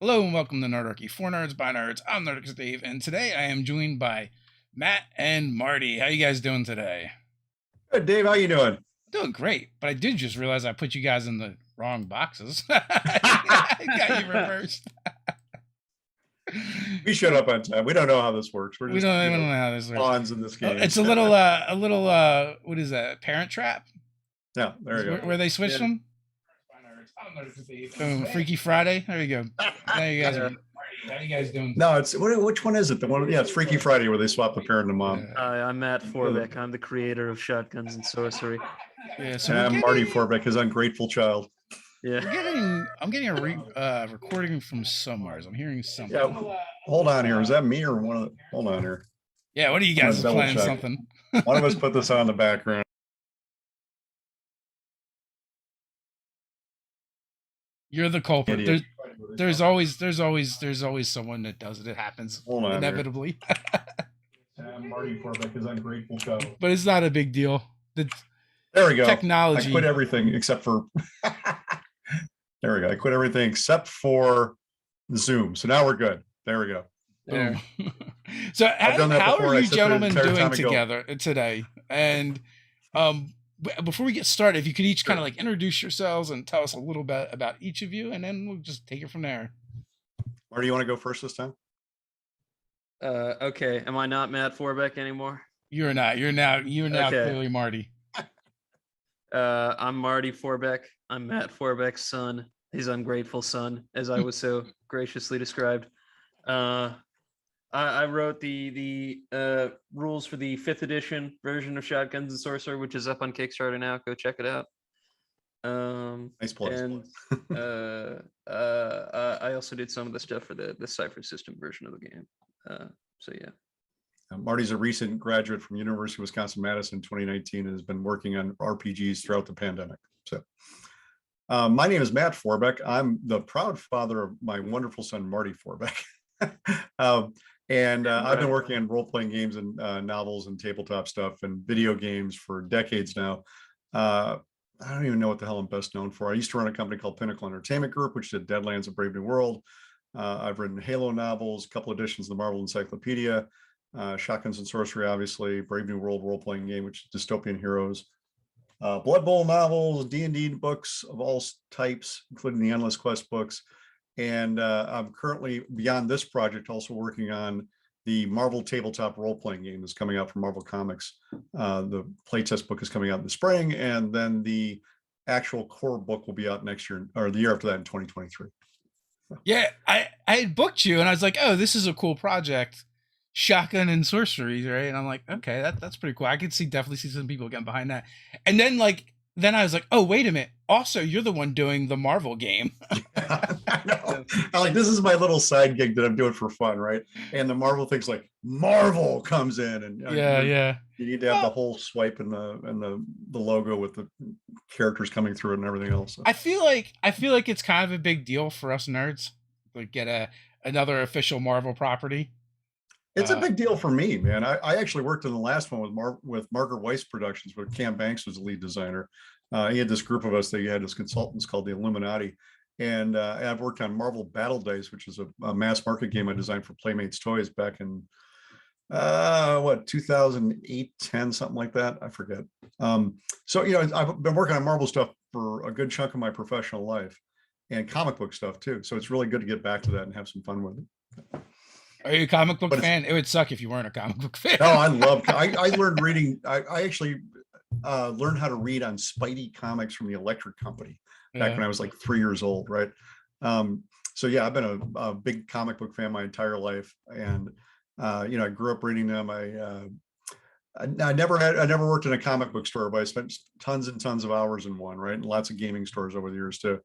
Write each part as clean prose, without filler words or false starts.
Hello and welcome to Nerdarchy. For nerds, by nerds. I'm Nerdarchy Dave, and today I am joined by Matt and Marty. How you guys doing today? Good, Dave. How you doing? Doing great, but I did just realize I put you guys in the wrong boxes. I got you reversed. We showed up on time. We don't know how this works. We're We just don't even know how this works. pawns in this game. It's a little, what is that? Parent Trap? Yeah, there you go. Where they switched them? Boom, Freaky Friday. There you go. There you guys are. How you guys doing? No, it's which one is it? The one? Yeah, it's Freaky Friday where they swap the parent and mom. Hi, I'm Matt Forbeck. I'm the creator of Shotguns and Sorcery. Yeah, so and I'm Marty Forbeck, his ungrateful child. Yeah, I'm getting a recording from somewhere. I'm hearing something. Yeah, hold on here. Is that me or one of the? Hold on here. Yeah, what are you guys playing? Something. One of us put this on in the background. You're the culprit. There's always someone that does it. It happens inevitably. I'm Marty Forbeck, his ungrateful child. But it's not a big deal. There we go. Technology. I quit everything except for. There we go. I quit everything except for Zoom. So now we're good. There we go. There. So how are you gentlemen doing together today? And before we get started, if you could each kind of like introduce yourselves and tell us a little bit about each of you, and then we'll just take it from there. Marty, you want to go first this time? Okay. Am I not Matt Forbeck anymore? You're not. You're now okay. Clearly Marty. I'm Marty Forbeck. I'm Matt Forbeck's son, his ungrateful son, as I was so graciously described. I wrote the rules for the 5th edition version of Shotguns and Sorcery, which is up on Kickstarter now. Go check it out. Nice place. And I also did some of the stuff for the Cypher System version of the game. So yeah. Marty's a recent graduate from University of Wisconsin-Madison in 2019 and has been working on RPGs throughout the pandemic. So my name is Matt Forbeck. I'm the proud father of my wonderful son, Marty Forbeck. I've been working on role-playing games and novels and tabletop stuff and video games for decades now. I don't even know what the hell I'm best known for. I used to run a company called Pinnacle Entertainment Group, which did Deadlands and Brave New World. I've written Halo novels, a couple editions of the Marvel Encyclopedia, Shotguns and Sorcery, obviously, Brave New World role-playing game, which is Dystopian Heroes, Blood Bowl novels, D&D books of all types, including the Endless Quest books. And I'm currently, beyond this project, also working on the Marvel tabletop role-playing game that's coming out from Marvel Comics. The playtest book is coming out in the spring, and then the actual core book will be out next year, or the year after that in 2023. Yeah, I had booked you, and I was like, oh, this is a cool project. Shotgun and Sorcery, right? And I'm like, okay, that's pretty cool. I could definitely see some people getting behind that. And then then I was like, oh, wait a minute. Also, you're the one doing the Marvel game. This is my little side gig that I'm doing for fun, right? And the Marvel thing's like Marvel comes in, and yeah. You need to have the whole swipe and the logo with the characters coming through it and everything else. So. I feel like it's kind of a big deal for us nerds to get another official Marvel property. It's a big deal for me, man. I actually worked in the last one with Margaret Weiss Productions, where Cam Banks was the lead designer. He had this group of us that he had as consultants called the Illuminati. And I've worked on Marvel Battle Days, which is a mass market game I designed for Playmates Toys back in 2008, 10, something like that. I forget. So I've been working on Marvel stuff for a good chunk of my professional life, and comic book stuff too. So it's really good to get back to that and have some fun with it. Are you a comic book fan? It would suck if you weren't a comic book fan. No, I learned reading. I actually learned how to read on Spidey comics from the Electric Company back when I was like 3 years old, right? So yeah, I've been a big comic book fan my entire life, and I grew up reading them. I never worked in a comic book store, but I spent tons and tons of hours in one, right? And lots of gaming stores over the years too.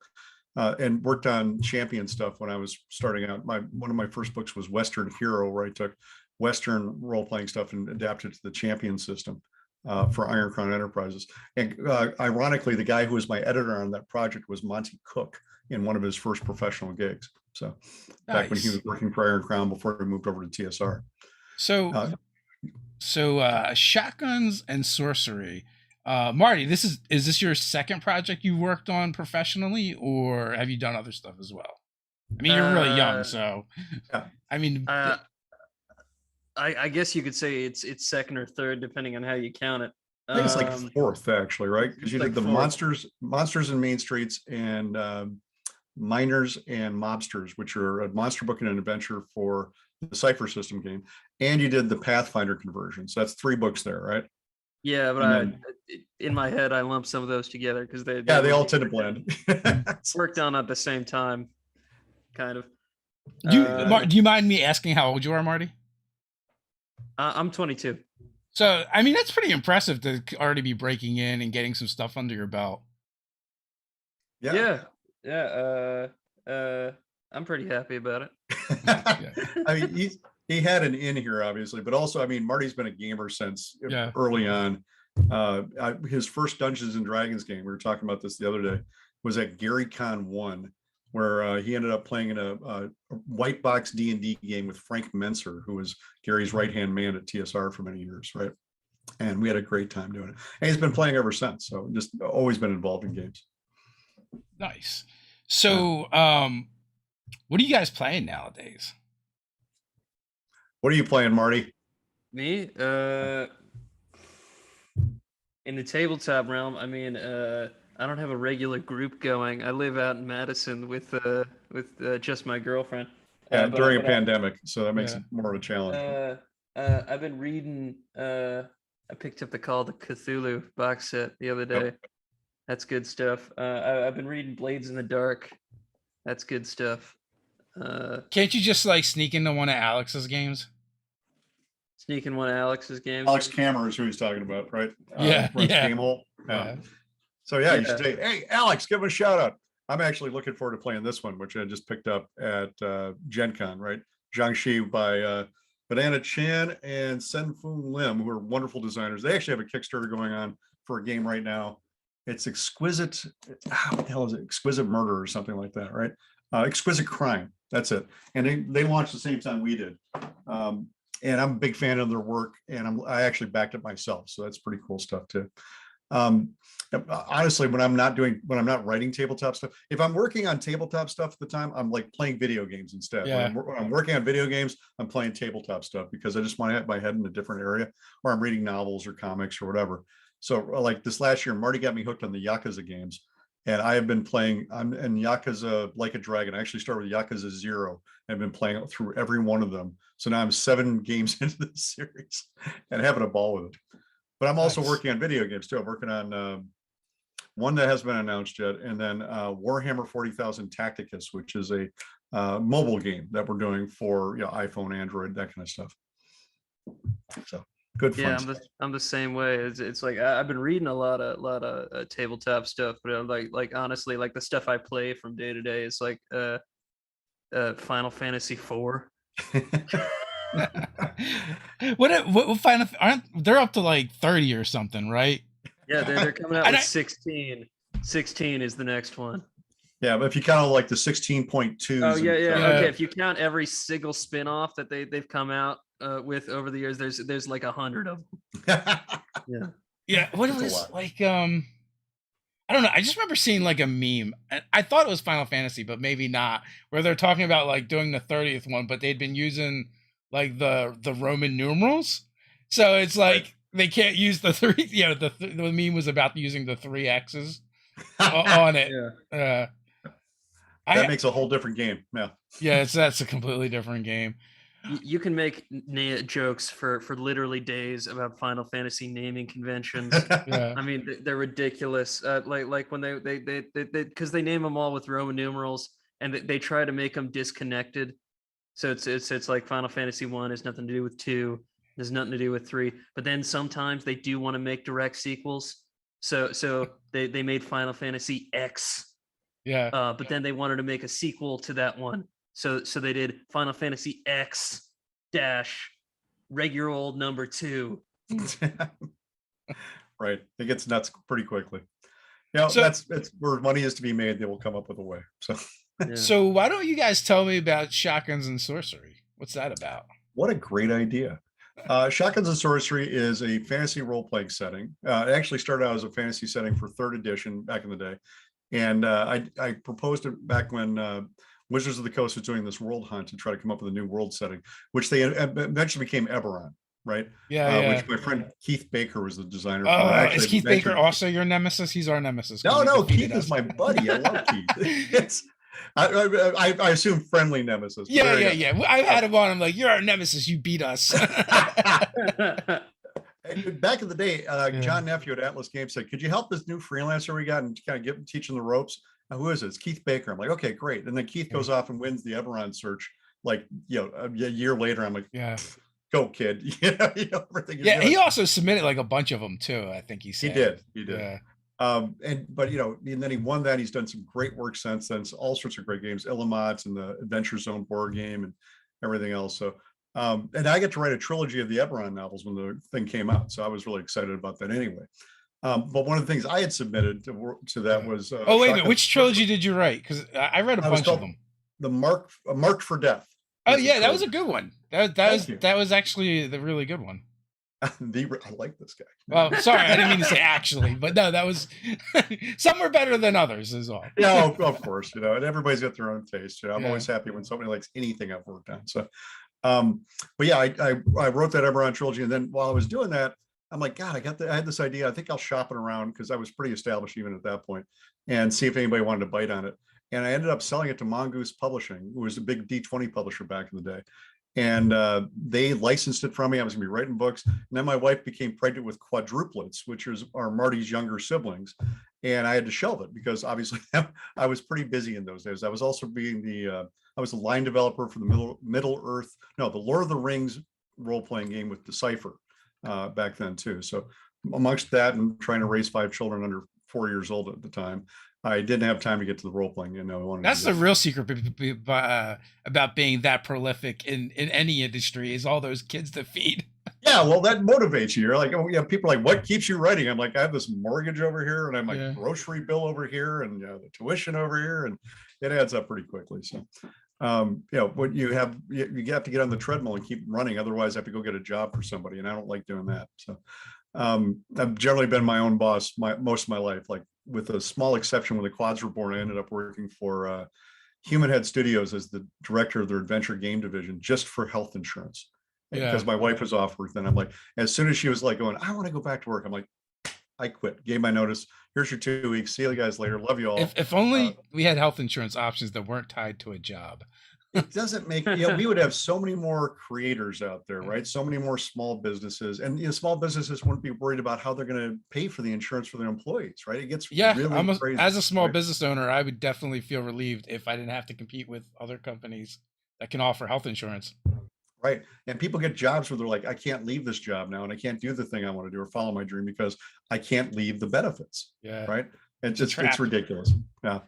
And worked on Champion stuff when I was starting out. One of my first books was Western Hero, where I took Western role-playing stuff and adapted it to the Champion system for Iron Crown Enterprises. And ironically, the guy who was my editor on that project was Monty Cook in one of his first professional gigs. So back when he was working for Iron Crown before he moved over to TSR. So Shotguns and Sorcery. Marty, is this your second project you worked on professionally, or have you done other stuff as well? I mean, you're really young, Uh, so Yeah. I mean, uh, I guess you could say it's second or third, depending on how you count it. I think it's like fourth, actually, right? Because you It's did like the fourth. monsters in Main Streets, and miners and mobsters, which are a monster book and an adventure for the Cipher System game, and you did the Pathfinder conversion. So that's 3 books there, right? Yeah, but And then in my head, I lumped some of those together because yeah, they were all being tend to blend. worked on at the same time, kind of. do you mind me asking how old you are, Marty? I'm 22. So, I mean, that's pretty impressive to already be breaking in and getting some stuff under your belt. Yeah. Yeah. I'm pretty happy about it. I mean, he had an in here, obviously, but also, I mean, Marty's been a gamer since early on. His first Dungeons and Dragons game, we were talking about this the other day, was at Gary Con 1, where he ended up playing in a white box D&D game with Frank Menser, who was Gary's right-hand man at TSR for many years, right? And we had a great time doing it. And he's been playing ever since. So just always been involved in games. Nice. So, what are you guys playing nowadays? What are you playing, Marty? Me, in the tabletop realm, I mean, I don't have a regular group going. I live out in Madison with just my girlfriend. During a pandemic, so that makes it more of a challenge. I've been reading. I picked up the Call to Cthulhu box set the other day. Yep. That's good stuff. I've been reading Blades in the Dark. That's good stuff. Can't you just like sneak into one of Alex's games? Sneak in one of Alex's games. Alex Kammer is who he's talking about, right? Yeah, Runs yeah. Game Hole. Yeah. So yeah, you should say, hey, Alex, give him a shout out. I'm actually looking forward to playing this one, which I just picked up at Gen Con, right? Jiangxi by Banana Chan and Senfung Lim, who are wonderful designers. They actually have a Kickstarter going on for a game right now. It's Exquisite, what the hell is it? Exquisite Murder or something like that, right? Exquisite Crime, that's it. And they launched the same time we did. And I'm a big fan of their work, and I actually backed it myself. So that's pretty cool stuff too. Honestly, when I'm not writing tabletop stuff, if I'm working on tabletop stuff at the time, I'm like playing video games instead. Yeah. When I'm working on video games, I'm playing tabletop stuff because I just want to have my head in a different area, or I'm reading novels or comics or whatever. So like this last year, Marty got me hooked on the Yakuza games, and I have been playing. I'm in Yakuza Like a Dragon. I actually started with Yakuza 0. I've been playing through every one of them. So now I'm 7 games into the series and having a ball with it. But I'm also working on video games too. I'm working on one that hasn't been announced yet, and then Warhammer 40,000 Tacticus, which is a mobile game that we're doing for iPhone, Android, that kind of stuff. So good fun. Yeah, I'm the same way. It's like I've been reading a lot of tabletop stuff, but like honestly, like the stuff I play from day to day is like Final Fantasy IV. what Final? Aren't they're up to like 30 or something, right? Yeah, they're coming out with 16. 16 is the next one. Yeah, but if you count like the 16.2s. Oh yeah. Okay, if you count every single spin-off that they've come out with over the years, there's like 100 of them. Yeah. What That's was like I don't know. I just remember seeing like a meme. I thought it was Final Fantasy, but maybe not. Where they're talking about like doing the 30th one, but they'd been using like the Roman numerals. So it's like they can't use the 3. The meme was about using the 3 X's on it. Yeah. That makes a whole different game. Yeah. Yeah, that's a completely different game. You can make jokes for literally days about Final Fantasy naming conventions. Yeah. I mean, they're ridiculous. Like when they because they name them all with Roman numerals, and they try to make them disconnected. So it's like Final Fantasy 1 has nothing to do with 2, has nothing to do with 3. But then sometimes they do want to make direct sequels. So they made Final Fantasy X. Yeah. But then they wanted to make a sequel to that one. So they did Final Fantasy X dash regular old number 2. Right. It gets nuts pretty quickly. Yeah, so, that's where money is to be made. They will come up with a way. So So why don't you guys tell me about Shotguns and Sorcery? What's that about? What a great idea. Shotguns and Sorcery is a fantasy role-playing setting. It actually started out as a fantasy setting for 3rd edition back in the day. And I proposed it back when Wizards of the Coast was doing this world hunt to try to come up with a new world setting, which they eventually became Eberron, right? Yeah. Which my friend Keith Baker was the designer for. Oh, Actually, is Keith eventually- Baker also your nemesis? He's our nemesis. 'cause No, he no, defeated Keith is us. my buddy. I love Keith. It's I assume friendly nemesis. but Yeah, there you yeah, go. yeah. I had him on. I'm like, you're our nemesis. You beat us. And back in the day, John Nephew at Atlas Games said, "Could you help this new freelancer we got and kind of teach him the ropes?" Who is it? It's Keith Baker. I'm like, okay, great. And then Keith goes off and wins the Eberron search. Like, a year later, I'm like, Yeah. Go kid. Everything. Yeah, he also submitted like a bunch of them too. I think he said. He did. Yeah. But and then he won that. He's done some great work since then. All sorts of great games, Illimat's and the Adventure Zone board game and everything else. So, and I get to write a trilogy of the Eberron novels when the thing came out. So I was really excited about that anyway. But one of the things I had submitted to that was. Oh, wait a minute. Which trilogy did you write? Because I read a bunch of them. The Marked for Death. Oh yeah, that was a good one. That was actually the really good one. I like this guy. Well, sorry, I didn't mean to say actually, but no, that was some were better than others, is all. Yeah, of course, and everybody's got their own taste. I'm always happy when somebody likes anything I've worked on. So, but yeah, I wrote that Eberron trilogy, and then while I was doing that, I'm like, God, I had this idea. I think I'll shop it around because I was pretty established even at that point, and see if anybody wanted to bite on it. And I ended up selling it to Mongoose Publishing, who was a big D20 publisher back in the day. And they licensed it from me. I was going to be writing books. And then my wife became pregnant with quadruplets, which are Marty's younger siblings. And I had to shelve it because obviously I was pretty busy in those days. I was also I was a line developer for the the Lord of the Rings role-playing game with Decipher back then too. So amongst that and trying to raise 5 children under 4 years old at the time, I didn't have time to get to the role playing. That's the real secret about being that prolific in any industry is all those kids to feed. Yeah, well, that motivates you. You're like, people are like, what keeps you writing? I'm like, I have this mortgage over here, and I'm like, grocery bill over here, and the tuition over here, and it adds up pretty quickly. So, what you have to get on the treadmill and keep running. Otherwise, I have to go get a job for somebody, and I don't like doing that. So, I've generally been my own boss most of my life. Like, with a small exception, when the quads were born, I ended up working for Human Head Studios as the director of their adventure game division, just for health insurance. Because my wife was off work then. I'm like, as soon as she was like going, I want to go back to work, I'm like, I quit, gave my notice. Here's your 2 weeks. See you guys later. Love you all. If only we had health insurance options that weren't tied to a job. It doesn't make, we would have so many more creators out there, right? So many more small businesses, and small businesses wouldn't be worried about how they're going to pay for the insurance for their employees, right? It gets really crazy. As a small business owner, I would definitely feel relieved if I didn't have to compete with other companies that can offer health insurance. Right. And people get jobs where they're like, I can't leave this job now, and I can't do the thing I want to do or follow my dream because I can't leave the benefits. Yeah. Right. It's ridiculous. Yeah,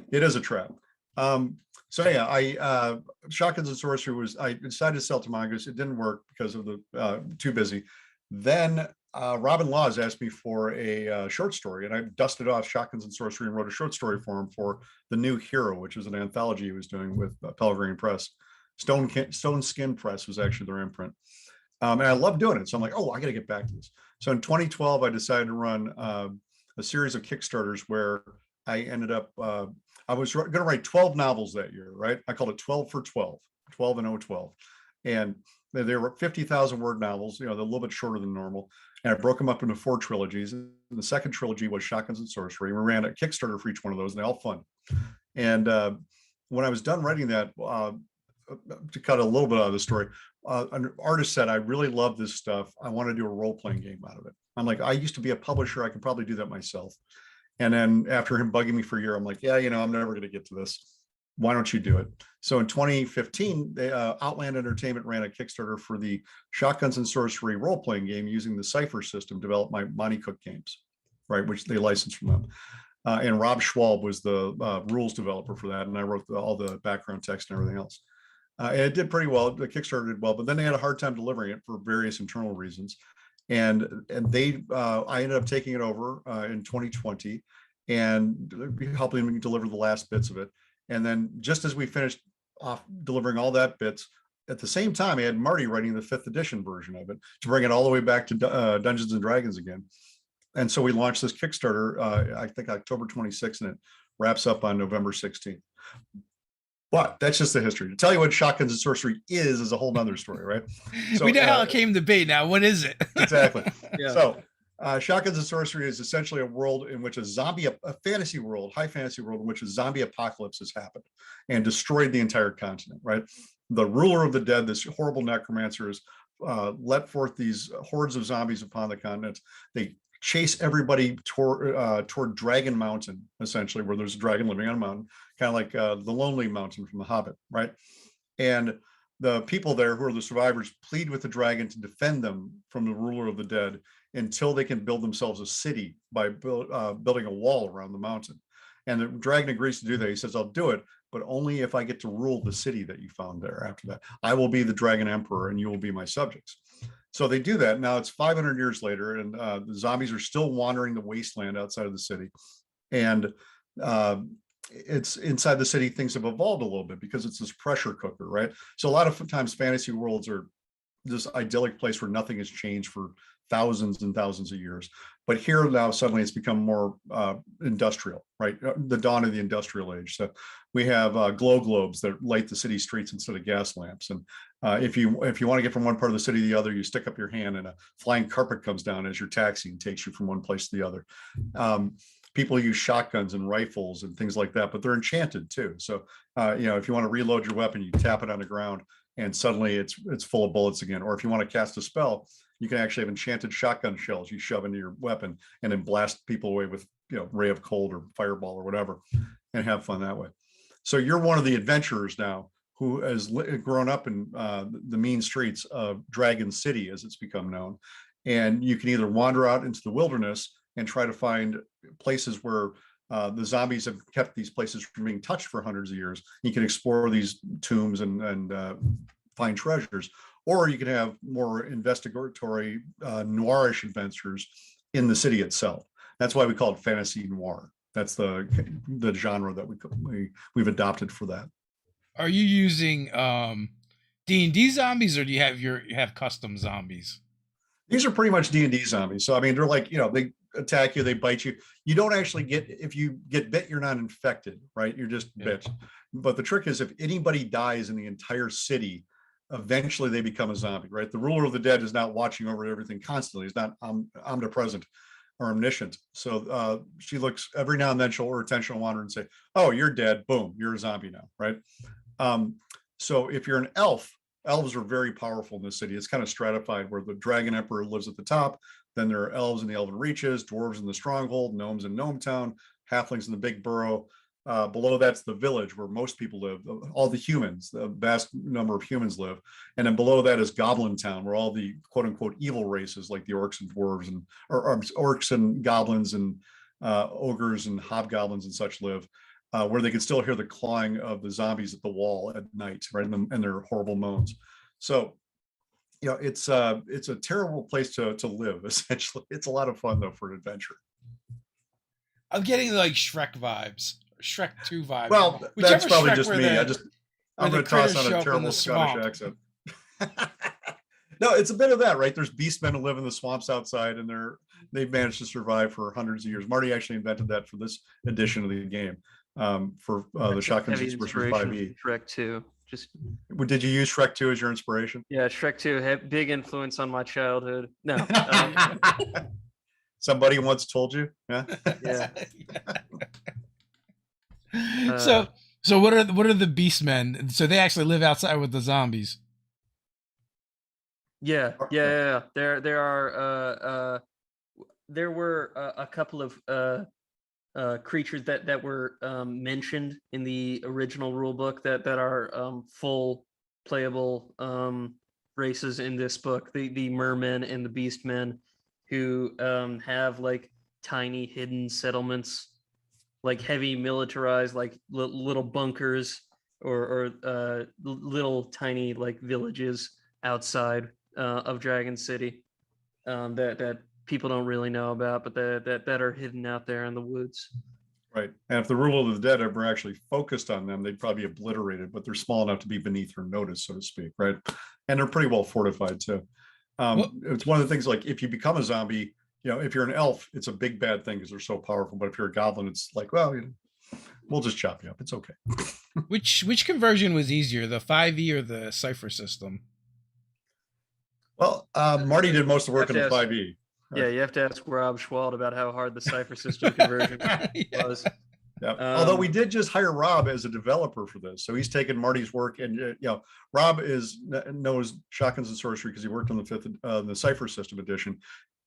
it is a trap. So yeah, Shotguns and Sorcery I decided to sell to Mongoose. It didn't work because of the too busy. Then Robin Laws asked me for a short story, and I dusted off Shotguns and Sorcery and wrote a short story for him for The New Hero, which is an anthology he was doing with Pelgrane Press. Stone Skin Press was actually their imprint. And I love doing it. So I'm like, I got to get back to this. So in 2012, I decided to run a series of Kickstarters where I ended up, I was going to write 12 novels that year, right? I called it 12 for 12, 12 and 012. And they were 50,000 word novels, they're a little bit shorter than normal. And I broke them up into 4 trilogies. And the second trilogy was Shotguns and Sorcery. We ran a Kickstarter for each one of those, and they all fun. And when I was done writing that, to cut a little bit out of the story, an artist said, I really love this stuff. I want to do a role-playing game out of it. I'm like, I used to be a publisher. I can probably do that myself. And then after him bugging me for a year, I'm like, I'm never going to get to this. Why don't you do it? So in 2015, Outland Entertainment ran a Kickstarter for the Shotguns and Sorcery role-playing game using the Cipher system developed by Monty Cook Games, right, which they licensed from them. And Rob Schwalb was the rules developer for that. And I wrote all the background text and everything else. And it did pretty well. The Kickstarter did well, but then they had a hard time delivering it for various internal reasons. And I ended up taking it over in 2020 and helping them deliver the last bits of it. And then just as we finished off delivering all that bits, at the same time, I had Marty writing the 5th edition version of it to bring it all the way back to Dungeons and Dragons again. And so we launched this Kickstarter, I think October 26th, and it wraps up on November 16th. But that's just the history. To tell you what Shotguns and Sorcery is a whole nother story, right? So, we know how it came to be. Now, what is it? Exactly. Yeah. So, Shotguns and Sorcery is essentially a world in which a fantasy world, high fantasy world, in which a zombie apocalypse has happened and destroyed the entire continent, right? The ruler of the dead, this horrible necromancer, has let forth these hordes of zombies upon the continent. They chase everybody toward Dragon Mountain, essentially, where there's a dragon living on a mountain, kind of like the Lonely Mountain from The Hobbit, right? And the people there, who are the survivors, plead with the dragon to defend them from the ruler of the dead until they can build themselves a city by building a wall around the mountain. And the dragon agrees to do that. He says, I'll do it, but only if I get to rule the city that you found there. After that, I will be the dragon emperor and you will be my subjects. So they do that. Now it's 500 years later, and the zombies are still wandering the wasteland outside of the city. And it's inside the city, things have evolved a little bit because it's this pressure cooker, right? So a lot of times fantasy worlds are this idyllic place where nothing has changed for thousands and thousands of years. But here now suddenly it's become more industrial, right? The dawn of the industrial age. So we have glow globes that light the city streets instead of gas lamps. And if you want to get from one part of the city to the other, you stick up your hand and a flying carpet comes down as you're taxiing, takes you from one place to the other. People use shotguns and rifles and things like that, but they're enchanted too. So, if you want to reload your weapon, you tap it on the ground and suddenly it's full of bullets again. Or if you want to cast a spell, you can actually have enchanted shotgun shells you shove into your weapon and then blast people away with, ray of cold or fireball or whatever, and have fun that way. So you're one of the adventurers now who has grown up in the mean streets of Dragon City, as it's become known. And you can either wander out into the wilderness and try to find places where the zombies have kept these places from being touched for hundreds of years. You can explore these tombs and find treasures, or you can have more investigatory, noirish adventures in the city itself. That's why we call it fantasy noir. That's the genre that we've adopted for that. Are you using D&D zombies, or do you have custom zombies? These are pretty much D&D zombies. So I mean, they're like, they attack you, they bite you. You don't actually if you get bit, you're not infected, right? You're just bit. But the trick is, if anybody dies in the entire city, eventually they become a zombie, right? The ruler of the dead is not watching over everything constantly. He's not omnipresent or omniscient. So she looks every now and then, she'll her attention will wander and say, oh, you're dead. Boom, you're a zombie now, right? So if you're an elf, elves are very powerful in this city. It's kind of stratified, where the dragon emperor lives at the top. Then there are elves in the elven reaches, dwarves in the stronghold, gnomes in Gnome Town, halflings in the big borough. Below that's the village where most people live, all the humans, the vast number of humans live. And then below that is Goblin Town, where all the quote unquote evil races like the orcs and dwarves or orcs and goblins and ogres and hobgoblins and such live, where they can still hear the clawing of the zombies at the wall at night, right? And their horrible moans. So, it's a terrible place to live, essentially. It's a lot of fun though for an adventure. I'm getting like Shrek vibes, Shrek 2 vibes. Well, that's probably Shrek just me. I'm going to toss on a terrible Scottish accent. No, it's a bit of that, right? There's beastmen who live in the swamps outside, and they've managed to survive for hundreds of years. Marty actually invented that for this edition of the game, for the Shotguns and Sorcery 5e. Shrek 2. Did you use Shrek 2 as your inspiration? Yeah, Shrek 2 had big influence on my childhood. No. Somebody once told you? Yeah. Yeah. So what are the beastmen? So they actually live outside with the zombies. Yeah. There were a couple of creatures that were mentioned in the original rule book that are full playable races in this book. The mermen and the beastmen, who have like tiny hidden settlements, like heavy militarized, like little bunkers or little tiny like villages outside of Dragon City that people don't really know about, but that are hidden out there in the woods. Right. And if the ruler of the dead ever actually focused on them, they'd probably be obliterated, but they're small enough to be beneath her notice, so to speak, right? And they're pretty well fortified too. It's one of the things, like if you become a zombie, if you're an elf, it's a big bad thing because they're so powerful. But if you're a goblin, it's like, well, we'll just chop you up. It's okay. Which conversion was easier, the 5e or the Cipher system? Well, Marty did most of the work on the Have to ask- 5e. Yeah, you have to ask Rob Schwald about how hard the Cipher system conversion Yeah. was. Yeah. Although we did just hire Rob as a developer for this, so he's taken Marty's work, and Rob knows Shotguns and Sorcery because he worked on the Cipher System edition,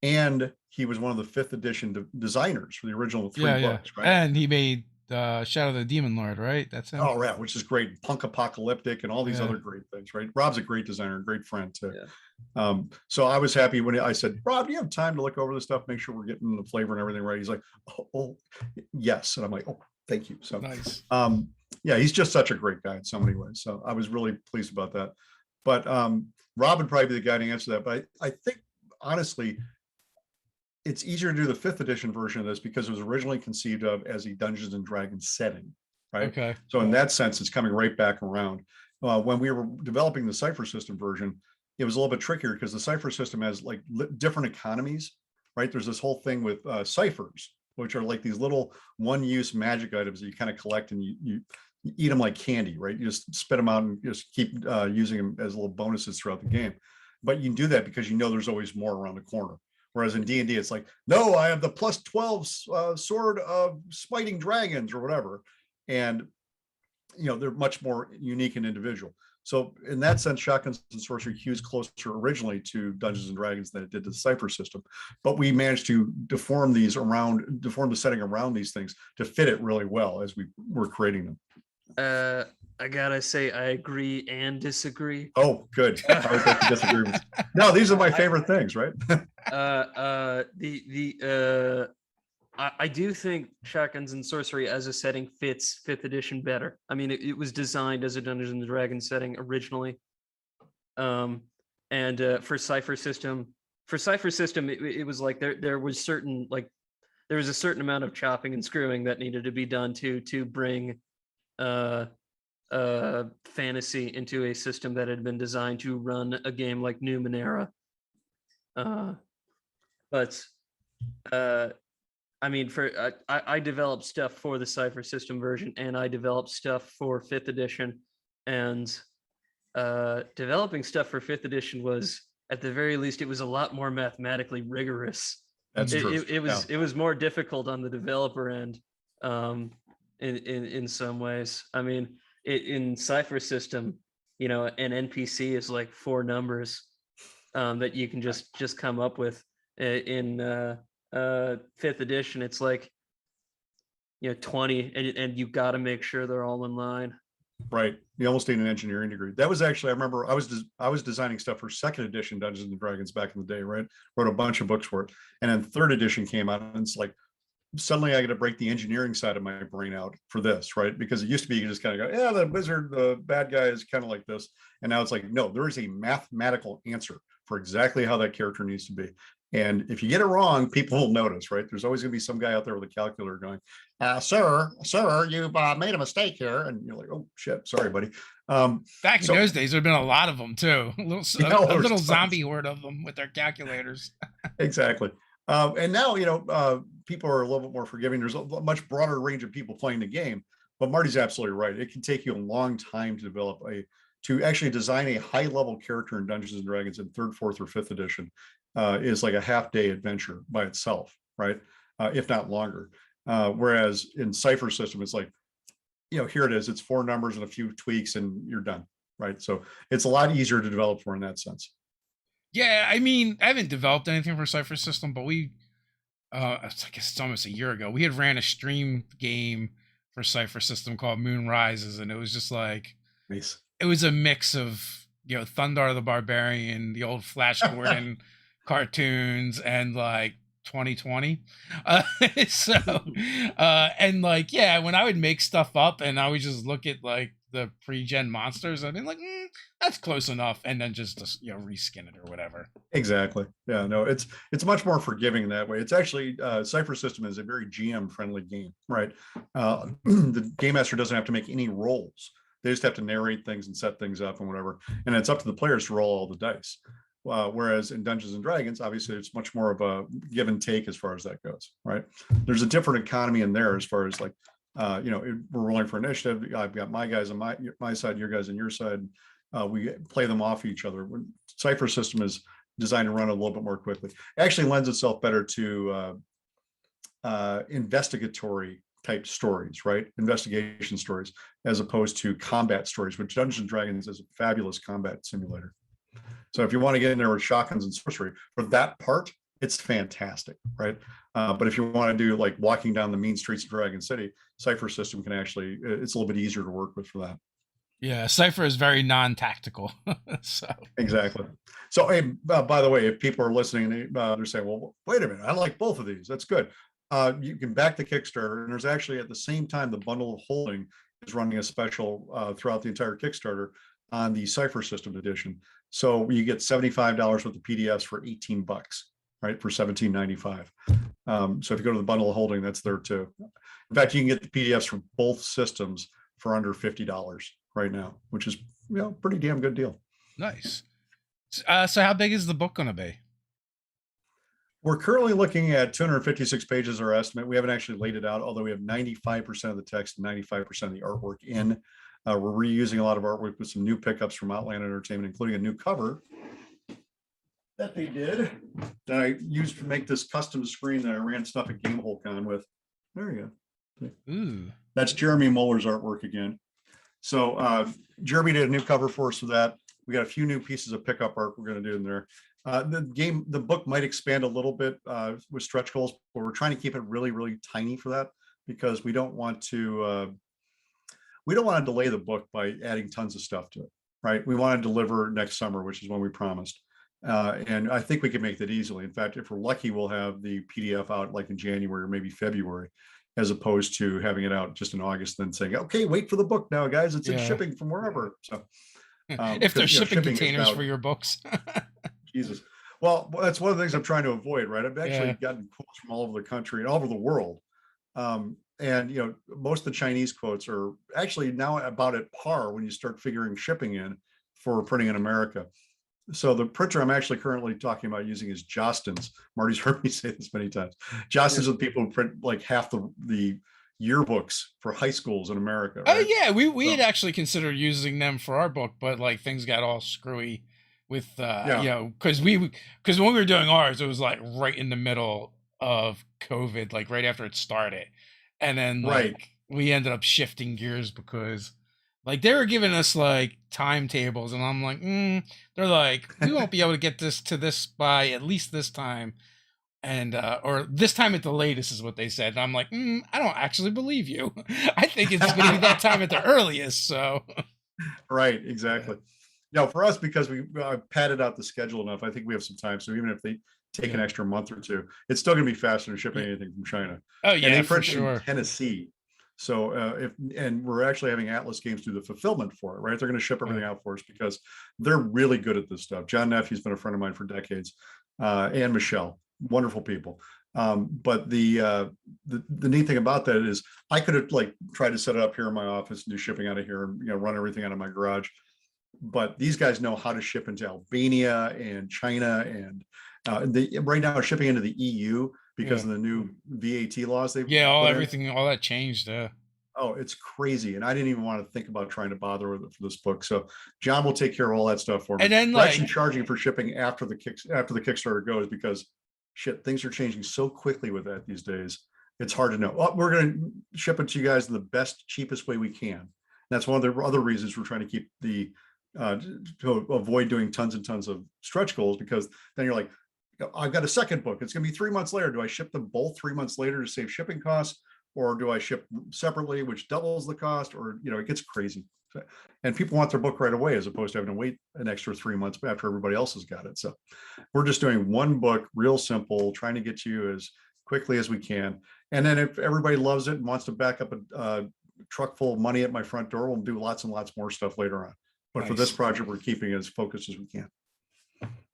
and he was one of the 5th edition designers for the original 3 books, right? And he made Shadow of the Demon Lord, right? That's him. Oh, yeah, which is great, punk apocalyptic, and all these other great things, right? Rob's a great designer, great friend too. Yeah. So I was happy when I said, Rob, do you have time to look over this stuff, make sure we're getting the flavor and everything right? He's like, oh yes. And I'm like, oh, thank you. So nice. Yeah, he's just such a great guy in so many ways. So I was really pleased about that. But Rob would probably be the guy to answer that. But I think, honestly, it's easier to do the 5th edition version of this because it was originally conceived of as a Dungeons and Dragons setting, right? Okay. So in that sense, it's coming right back around. When we were developing the Cipher System version, it was a little bit trickier because the Cipher System has like different economies, right? There's this whole thing with ciphers, which are like these little one-use magic items that you kind of collect, and you eat them like candy, right? You just spit them out and just keep using them as little bonuses throughout the game. But you can do that because you know there's always more around the corner. Whereas in D&D, it's like, no, I have the +12 sword of spiting dragons or whatever. And, they're much more unique and individual. So in that sense, Shotguns and Sorcery cues closer originally to Dungeons and Dragons than it did to the Cipher System. But we managed to deform the setting around these things to fit it really well as we were creating them. I gotta say, I agree and disagree. Oh, good. I would like to disagree with. No, these are my favorite things, right? I do think Shotguns and Sorcery as a setting fits 5th edition better. I mean, it was designed as a Dungeons and Dragons setting originally. And for Cipher System, it was like there was a certain amount of chopping and screwing that needed to be done to bring fantasy into a system that had been designed to run a game like Numenera. I mean, I developed stuff for the Cipher System version, and I developed stuff for 5th edition, and developing stuff for 5th edition was, at the very least, it was a lot more mathematically rigorous. That's true. It was more difficult on the developer end, in some ways. I mean, in Cipher System, an NPC is like 4 numbers that you can just come up with. In 5th edition, it's like 20, and you got to make sure they're all in line. Right. You almost need an engineering degree. That was actually, I remember I was designing stuff for 2nd edition Dungeons and Dragons back in the day, right? Wrote a bunch of books for it. And then 3rd edition came out, and it's like, suddenly I got to break the engineering side of my brain out for this, right? Because it used to be, you just kind of go, yeah, the wizard, the bad guy is kind of like this. And now it's like, no, there is a mathematical answer for exactly how that character needs to be. And if you get it wrong, people will notice, right? There's always going to be some guy out there with a calculator going, sir, you've made a mistake here. And you're like, oh, shit, sorry, buddy. Back in those days, there have been a lot of them, too. A little zombie horde of them with their calculators. Exactly. And now, people are a little bit more forgiving. There's a much broader range of people playing the game. But Marty's absolutely right. It can take you a long time to actually design a high-level character in Dungeons and Dragons in 3rd, 4th, or 5th edition. Is like a half-day adventure by itself, right? If not longer. Whereas in Cipher System, it's like, here it is. It's 4 numbers and a few tweaks, and you're done, right? So it's a lot easier to develop for in that sense. Yeah, I mean, I haven't developed anything for Cipher System, but I guess it's almost a year ago. We had ran a stream game for Cipher System called Moon Rises, and it was just like, nice. It was a mix of Thundar the Barbarian, the old Flash Gordon cartoons, and like 2020. And like, yeah, when I would make stuff up and I would just look at like the pre-gen monsters, I'd be like, that's close enough, and then just reskin it or whatever. Exactly. Yeah, no, it's much more forgiving that way. It's actually Cipher System is a very GM friendly game, right? The game master doesn't have to make any rolls. They just have to narrate things and set things up and whatever, and it's up to the players to roll all the dice. Whereas in Dungeons and Dragons, obviously, it's much more of a give and take as far as that goes, right? There's a different economy in there as far as like we're rolling for initiative. I've got my guys on my side, your guys on your side. We play them off each other. When Cipher system is designed to run a little bit more quickly. It actually lends itself better to investigatory type stories, right? Investigation stories, as opposed to combat stories, which Dungeons and Dragons is a fabulous combat simulator. So if you want to get in there with shotguns and sorcery for that part, it's fantastic, right? But if you want to do like walking down the mean streets of Dragon City, Cipher system can actually, it's a little bit easier to work with for that. Yeah, Cypher is very non-tactical. So exactly. So, hey, by the way, if people are listening, they're saying, well, wait a minute, I like both of these. That's good. You can back the Kickstarter, and there's actually at the same time, the bundle of holding is running a special throughout the entire Kickstarter on the Cipher System edition. So you get $75 worth of PDFs for $18, right? For $17.95. So if you go to the bundle of holding, that's there too. In fact, you can get the PDFs from both systems for under $50 right now, which is pretty damn good deal. Nice. So how big is the book going to be? We're currently looking at 256 pages, our estimate. We haven't actually laid it out, although we have 95% of the text and 95% of the artwork in. We're reusing a lot of artwork with some new pickups from Outland Entertainment, including a new cover that they did that I used to make this custom screen that I ran stuff at GameHoleCon with. There you go. Ooh. That's Jeremy Muller's artwork again. So Jeremy did a new cover for us for that. We got a few new pieces of pickup art we're going to do in there. The book might expand a little bit with stretch goals, but we're trying to keep it really, really tiny for that, because we don't want to delay the book by adding tons of stuff to it, right? We want to deliver next summer, which is when we promised. And I think we can make that easily. In fact, if we're lucky, we'll have the PDF out like in January or maybe February, as opposed to having it out just in August, then saying, okay, wait for the book now, guys. It's in shipping from wherever. So if there's shipping containers for your books. Jesus. Well, that's one of the things I'm trying to avoid, right? I've actually gotten quotes from all over the country and all over the world. And most of the Chinese quotes are actually now about at par when you start figuring shipping in for printing in America. So the printer I'm actually currently talking about using is Jostens. Marty's heard me say this many times. Jostens are the people who print like half the yearbooks for high schools in America. Right? Oh yeah, we had actually considered using them for our book, but like things got all screwy with because when we were doing ours, it was like right in the middle of COVID, like right after it started, and then like we ended up shifting gears because like they were giving us like timetables, and I'm like, they're like, we won't be able to get this to this by at least this time, and or this time at the latest is what they said. And I'm like, I don't actually believe you. I think it's going to be that time at the earliest. So, right, exactly. For us, because we padded out the schedule enough, I think we have some time. So even if they take an extra month or two, it's still going to be faster than shipping anything from China. Oh yeah, and they for print sure. In Tennessee. So and we're actually having Atlas Games do the fulfillment for it, right? They're going to ship everything out for us because they're really good at this stuff. John Nephew's been a friend of mine for decades, and Michelle, wonderful people. But the neat thing about that is I could have like tried to set it up here in my office and do shipping out of here and run everything out of my garage. But these guys know how to ship into Albania and China, and right now shipping into the EU because of the new VAT laws they've all that changed. Oh, it's crazy, and I didn't even want to think about trying to bother with it for this book. So John will take care of all that stuff for me. And then we're actually charging for shipping after the Kickstarter goes, because things are changing so quickly with that these days. It's hard to know. We're going to ship it to you guys in the best, cheapest way we can. And that's one of the other reasons we're trying to keep to avoid doing tons and tons of stretch goals, because then you're like, I've got a second book. It's going to be 3 months later. Do I ship them both 3 months later to save shipping costs, or do I ship separately, which doubles the cost? Or it gets crazy. And people want their book right away, as opposed to having to wait an extra 3 months after everybody else has got it. So we're just doing one book, real simple, trying to get to you as quickly as we can. And then if everybody loves it and wants to back up a truck full of money at my front door, we'll do lots and lots more stuff later on. But for this project, we're keeping it as focused as we can.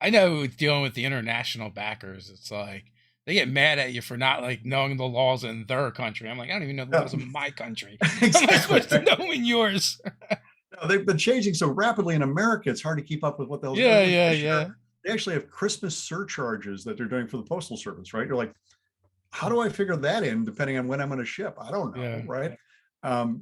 I know dealing with the international backers, it's like they get mad at you for not like knowing the laws in their country. I'm like, I don't even know the laws in my country. Exactly. How am I supposed to know in yours? No, they've been changing so rapidly in America. It's hard to keep up with what the hell. Yeah. They actually have Christmas surcharges that they're doing for the Postal Service, right? You're like, how do I figure that in depending on when I'm going to ship? I don't know, right? And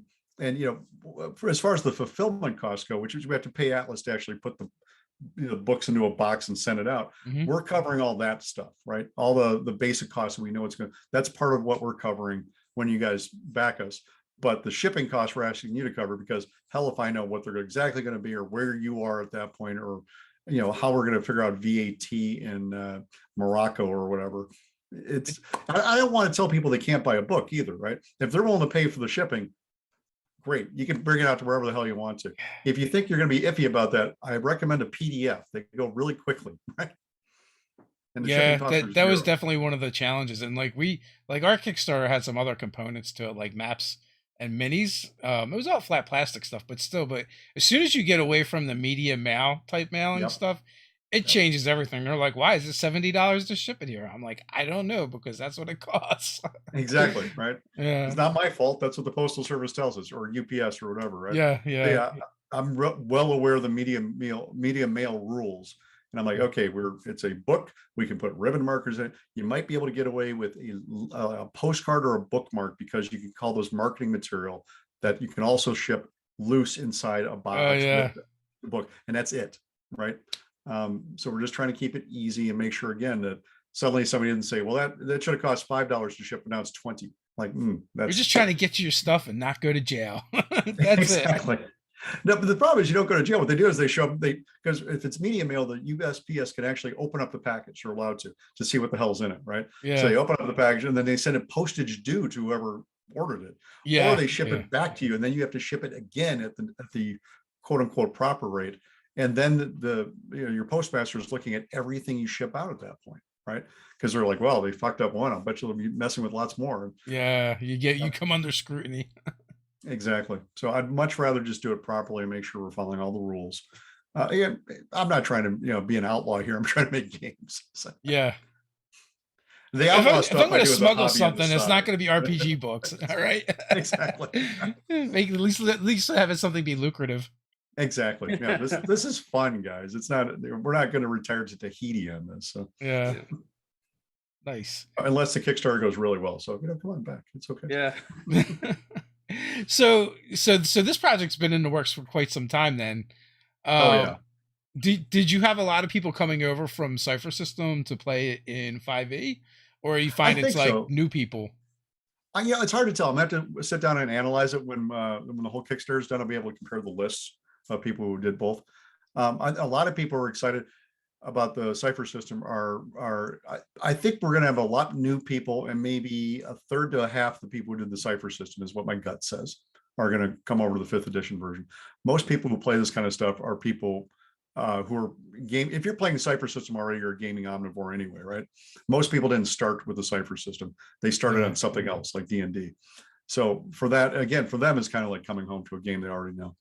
as far as the fulfillment costs go, which is we have to pay Atlas to actually put the books into a box and send it out. We're covering all that stuff, right? All the basic costs we know it's going to, that's part of what we're covering when you guys back us. But the shipping costs we're asking you to cover, because hell if I know what they're exactly going to be or where you are at that point, or how we're going to figure out VAT in Morocco or whatever. I don't want to tell people they can't buy a book either, right? If they're willing to pay for the shipping, great. You can bring it out to wherever the hell you want to. If you think you're going to be iffy about that, I recommend a PDF. They go really quickly, right? And yeah, that was definitely one of the challenges. And like our Kickstarter had some other components to it, like maps and minis. It was all flat plastic stuff, but still. But as soon as you get away from the media mail type mailing stuff, it changes everything. They're like, why is it $70 to ship it here? I'm like, I don't know, because that's what it costs. Exactly, right? Yeah. It's not my fault. That's what the Postal Service tells us, or UPS or whatever, right? Yeah. I'm well aware of the media mail rules. And I'm like, okay, it's a book. We can put ribbon markers in it. You might be able to get away with a postcard or a bookmark, because you can call those marketing material that you can also ship loose inside a box with the book. And that's it, right? So we're just trying to keep it easy and make sure, again, that suddenly somebody didn't say, well, that should have cost $5 to ship, but now it's 20. Like, that's, we're just trying to get you your stuff and not go to jail. That's exactly. It. No, but the problem is you don't go to jail. What they do is they show up, because if it's media mail, the USPS can actually open up the package. You're allowed to see what the hell's in it, right? So they open up the package and then they send it postage due to whoever ordered it. Or they ship it back to you, and then you have to ship it again at the quote unquote proper rate. And then your postmaster is looking at everything you ship out at that point, right? Because they're like, well, they fucked up one. I bet you'll be messing with lots more. Yeah, you come under scrutiny. Exactly. So I'd much rather just do it properly and make sure we're following all the rules. I'm not trying to be an outlaw here. I'm trying to make games. So. Yeah. The outlaw if I'm going to smuggle something, it's not going to be RPG books. All right. Exactly. Make at least have something be lucrative. Exactly. Yeah. This is fun, guys. It's not. We're not going to retire to Tahiti on this. So. Yeah. Nice. Unless the Kickstarter goes really well. So come on back. It's okay. Yeah. So this project's been in the works for quite some time then. Did you have a lot of people coming over from Cypher System to play it in 5e, or you find it's like new people? Yeah, it's hard to tell. I'm gonna have to sit down and analyze it when the whole Kickstarter is done. I'll be able to compare the lists of people who did both. A lot of people are excited about the Cypher System. I think we're going to have a lot of new people, and maybe a third to a half the people who did the Cypher System, is what my gut says, are going to come over to the 5th edition version. Most people who play this kind of stuff are people who are if you're playing the Cypher System already, you're a gaming omnivore anyway, right? Most people didn't start with the Cypher System. They started on something else like D&D. So for that, again, for them, it's kind of like coming home to a game they already know.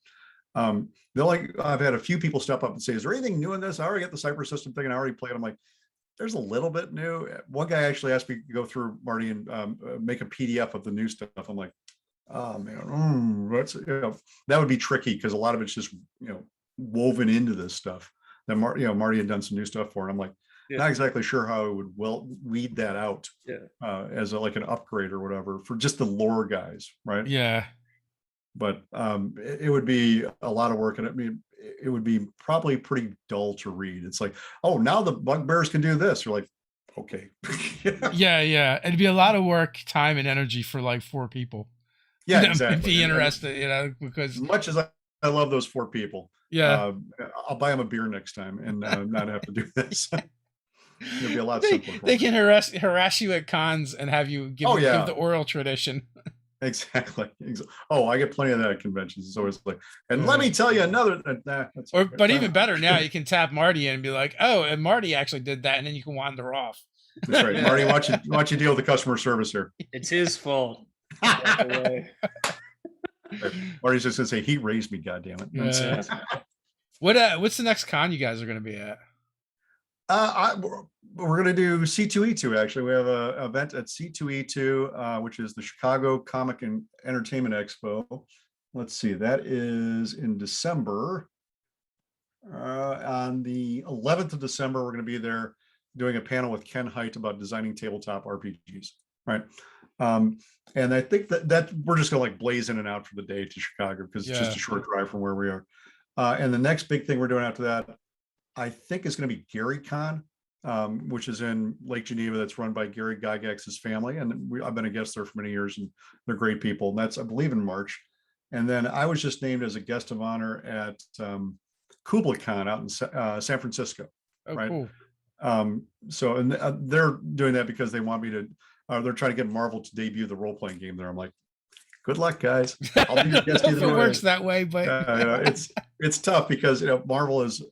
I've had a few people step up and say, is there anything new in this? I already got the Cypher System thing and I already played. I'm like, there's a little bit new. One guy actually asked me to go through, Marty, and make a PDF of the new stuff. I'm like, oh man, that would be tricky, because a lot of it's just woven into this stuff that Marty had done some new stuff for, and I'm like, not exactly sure how I would weed that out as like an upgrade or whatever for just the lore guys, right? Yeah. But it would be a lot of work, and I mean, it would be probably pretty dull to read. It's like, oh, now the bugbears can do this. You're like, okay. Yeah. It'd be a lot of work, time, and energy for like 4 people. Yeah, exactly. Be interested, because as much as I love those 4 people. Yeah. I'll buy them a beer next time and not have to do this. It'll be a lot simpler. They can harass you at cons and have you give the oral tradition. Exactly. Oh, I get plenty of that at conventions. It's always like, and let me tell you another. But even better, now you can tap Marty and be like, oh, and Marty actually did that, and then you can wander off. That's right. Marty, watch you deal with the customer service here. It's his fault. Marty's just gonna say, he raised me, goddammit. Yeah. What's the next con you guys are gonna be at? We're going to do C2E2. Actually, we have an event at C2E2, which is the Chicago Comic and Entertainment Expo. Let's see, that is in December. On the 11th of December, we're going to be there doing a panel with Ken Hite about designing tabletop RPGs. Right. And I think that we're just gonna like blaze in and out for the day to Chicago because it's just Yeah. a short drive from where we are. And the next big thing we're doing after that, I think is going to be Gary Con, which is in Lake Geneva. That's run by Gary Gygax's family, and I've been a guest there for many years, and they're great people. And that's, I believe, in March. And then I was just named as a guest of honor at Kubla Con out in San Francisco. Oh, right. cool. So, and they're doing that because they want me to. They're trying to get Marvel to debut the role playing game there. I'm like, good luck, guys. I'll be your guest either way. It works that way, but it's tough because Marvel's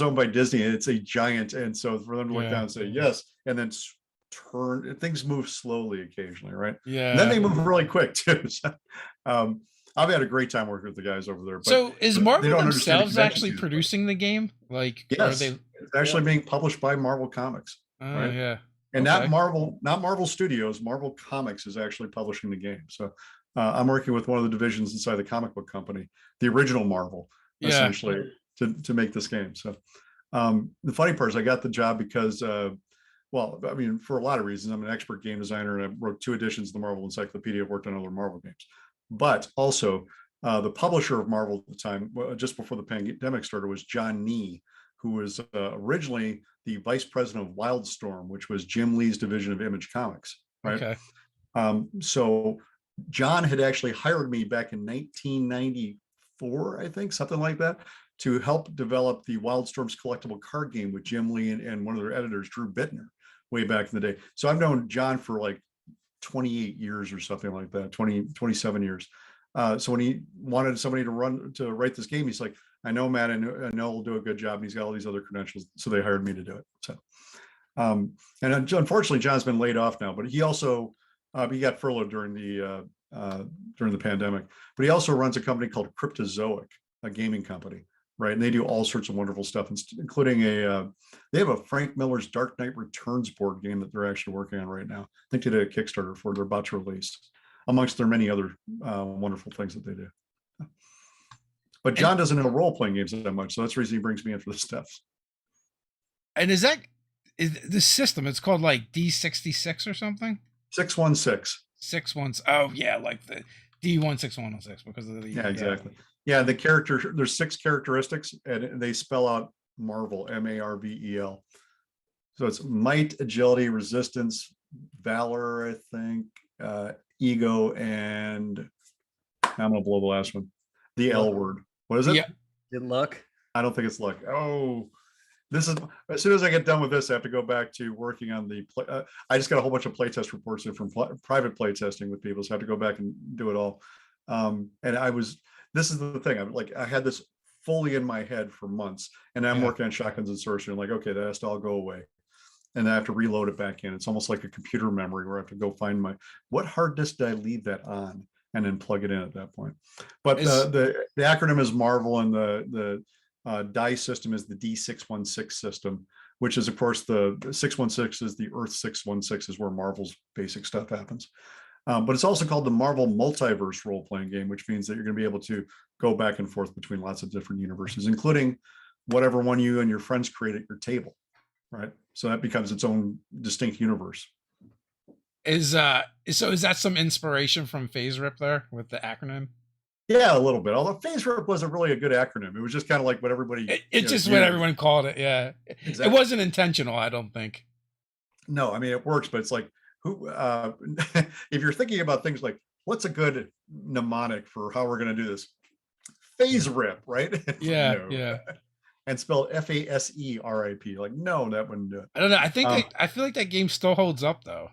owned by Disney and it's a giant, and so for them to look down and say yes, and then things move slowly occasionally, right? Yeah. And then they move really quick too. So, I've had a great time working with the guys over there. But, so is Marvel themselves actually producing the game? Like, yes, it's actually being published by Marvel Comics. Right? Yeah. And not Marvel Studios. Marvel Comics is actually publishing the game. So I'm working with one of the divisions inside the comic book company, the original Marvel, essentially, to make this game. So the funny part is I got the job because, well, I mean, for a lot of reasons. I'm an expert game designer, and I wrote 2 editions of the Marvel Encyclopedia. I've worked on other Marvel games. But also, the publisher of Marvel at the time, just before the pandemic started, was John Nee, who was originally the vice president of Wildstorm, which was Jim Lee's division of Image Comics. Right. Okay. So John had actually hired me back in 1994, I think, something like that, to help develop the Wildstorm's collectible card game with Jim Lee and one of their editors, Drew Bittner, way back in the day. So I've known John for like 28 years or something like that, 27 years. So when he wanted somebody to write this game, he's like, I know Matt, I know he'll do a good job. And he's got all these other credentials. So they hired me to do it. So, and unfortunately, John's been laid off now, but he also, he got furloughed during the pandemic, but he also runs a company called Cryptozoic, a gaming company, right? And they do all sorts of wonderful stuff, including they have a Frank Miller's Dark Knight Returns board game that they're actually working on right now. I think they did a Kickstarter for it. They're about to release, amongst their many other wonderful things that they do. But John doesn't know role-playing games that much, so that's the reason he brings me in for this stuff. And is the system? It's called like D66 or something. 616. 616. Oh yeah, like the D16116 because of the exactly. Yeah, the character. There's 6 characteristics, and they spell out Marvel, Marvel. So it's might, agility, resistance, valor, I think, ego, and I'm gonna blow the last one. The L word. What is it? Yeah. Good luck. I don't think it's luck. Oh, this is, as soon as I get done with this, I have to go back to working on the I just got a whole bunch of playtest reports in from private playtesting with people, so I have to go back and do it all. And this is the thing, I had this fully in my head for months, and I'm working on Shotguns and Sorcery, and like, okay, that has to all go away, and I have to reload it back in. It's almost like a computer memory where I have to go find what hard disk did I leave that on, and then plug it in at that point. But the acronym is Marvel, and the DICE system is the D616 system, which is, of course, the 616 is the Earth 616 is where Marvel's basic stuff happens. But it's also called the Marvel Multiverse role-playing game, which means that you're going to be able to go back and forth between lots of different universes, including whatever one you and your friends create at your table, right? So that becomes its own distinct universe. Is that some inspiration from Phase Rip there with the acronym? Yeah, a little bit. Although Phase Rip wasn't really a good acronym. It was just kind of like what everybody. It's just what everyone called it. Yeah, exactly. It wasn't intentional, I don't think. No, I mean it works, but it's like who? If you're thinking about things like what's a good mnemonic for how we're going to do this, Phase Rip, right? Yeah, yeah. And spelled FASERIP. Like, no, that wouldn't do it. I don't know. I think I feel like that game still holds up though.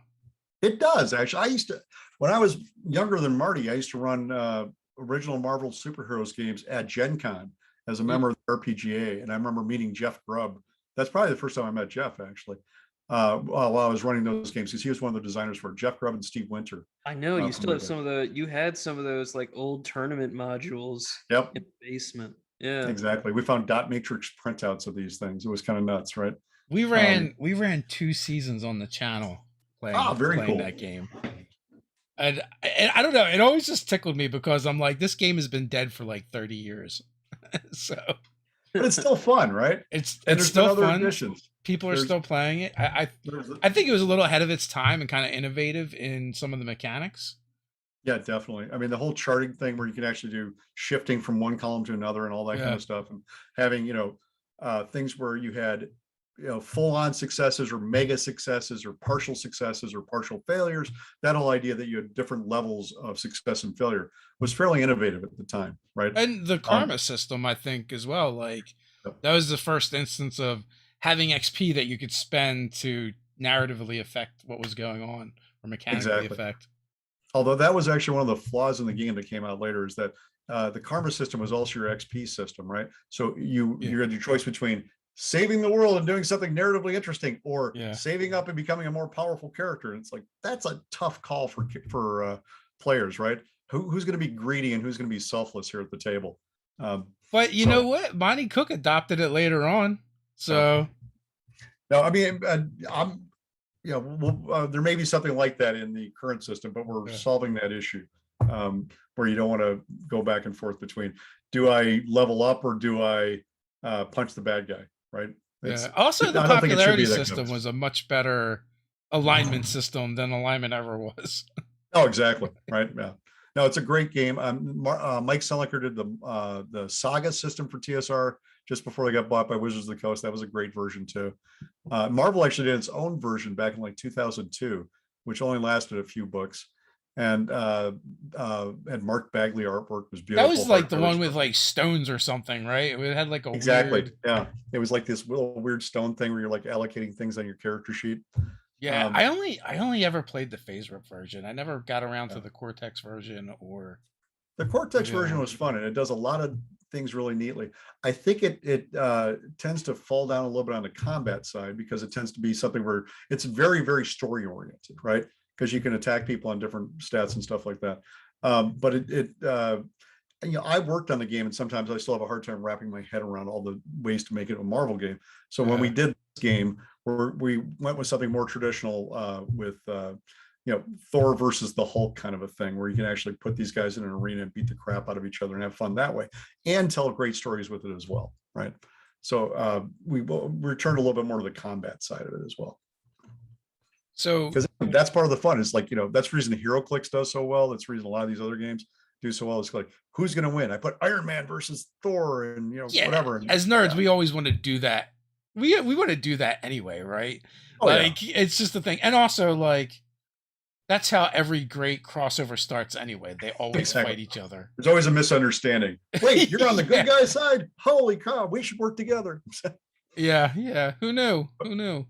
It does, actually. When I was younger than Marty, I used to run original Marvel superheroes games at Gen Con as a member of the RPGA. And I remember meeting Jeff Grubb. That's probably the first time I met Jeff, actually, while I was running those games, because he was one of the designers for Jeff Grubb and Steve Winter. I know you still have you had some of those like old tournament modules in the basement. Yeah, exactly. We found dot matrix printouts of these things. It was kind of nuts, right? We ran 2 seasons on the channel playing that game. And I don't know, it always just tickled me because I'm like, this game has been dead for like 30 years. So but it's still fun, right? It's And it's there's been still other fun. editions. People are There's still playing it. there's I think it was a little ahead of its time and kind of innovative in some of the mechanics. Yeah, definitely. I mean, the whole charting thing where you can actually do shifting from one column to another and all that kind Yeah. of stuff, and having, things where you had, full on successes or mega successes or partial successes or partial failures. That whole idea that you had different levels of success and failure was fairly innovative at the time, right? And the Um, karma system, I think, as well. Like Yep. that was the first instance of having XP that you could spend to narratively affect what was going on or mechanically exactly. affect. Although that was actually one of the flaws in the game that came out later, is that the karma system was also your XP system, right? So Yeah. you had your choice between saving the world and doing something narratively interesting, or Yeah. saving up and becoming a more powerful character. And it's like, that's a tough call for players, right? Who's going to be greedy and who's going to be selfless here at the table? But you know So what? Monty Cook adopted it later on. uh, So no, I mean, I'm there may be something like that in the current system, but we're yeah. solving that issue, where you don't want to go back and forth between, do I level up or do I punch the bad guy, right? Yeah. Also, the I don't think it should be popularity that system close. was a much better alignment system than alignment ever was. Oh, exactly, right. Yeah. No, it's a great game. Mike Selinger did the Saga system for TSR just before they got bought by Wizards of the Coast. That was a great version too. Marvel actually did its own version back in like 2002, which only lasted a few books. And Mark Bagley artwork was That beautiful. was like the hardcover one with stuff. like stones or something, right? It had like a Exactly. weird. Yeah. It was like this little weird stone thing where you're like allocating things on your character sheet. Yeah, Um, I only ever played the phase rip version. I never got around to yeah. the Cortex version or The Cortex the other version one. was fun, and it does a lot of things really neatly. I think it tends to fall down a little bit on the combat side, because it tends to be something where it's very, very story oriented, right? Because you can attack people on different stats and stuff like that. But I worked on the game, and sometimes I still have a hard time wrapping my head around all the ways to make it a Marvel game. So when we Yeah. did this game, we went with something more traditional, with Thor versus the Hulk kind of a thing, where you can actually put these guys in an arena and beat the crap out of each other and have fun that way, and tell great stories with it as well, right? So we returned a little bit more to the combat side of it as well, So because that's part of the fun. It's like, that's the reason HeroClix does so well. That's the reason a lot of these other games do so well. It's like, who's going to win? I put Iron Man versus Thor, and yeah, whatever. And, as nerds, yeah. we always want to do that. We want to do that anyway, right? Oh, yeah. Like it's just the thing, and also like that's how every great crossover starts anyway. They always Exactly. fight each other. There's always a misunderstanding. Wait, you're on the good Yeah. guy side? Holy cow, we should work together. Yeah. Who knew?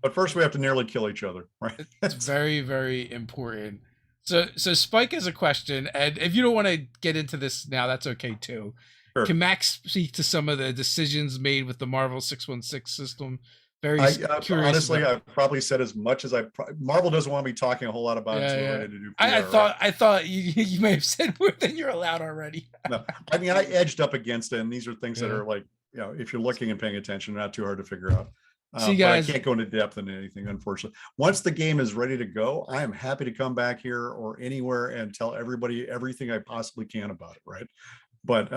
But first we have to nearly kill each other, right? It's very, very important. So Spike has a question, and if you don't want to get into this now, that's okay too. Sure. Can Max speak to some of the decisions made with the Marvel 616 system? Very curious. Honestly, I've probably said as much as Marvel doesn't want me talking a whole lot about it. So Yeah. ready to do PR, I thought you may have said more than you're allowed already. No, I mean, I edged up against it, and these are things that Yeah. are like, if you're looking and paying attention, not too hard to figure out. See, But guys- I can't go into depth in anything, unfortunately. Once the game is ready to go, I am happy to come back here or anywhere and tell everybody everything I possibly can about it, right? But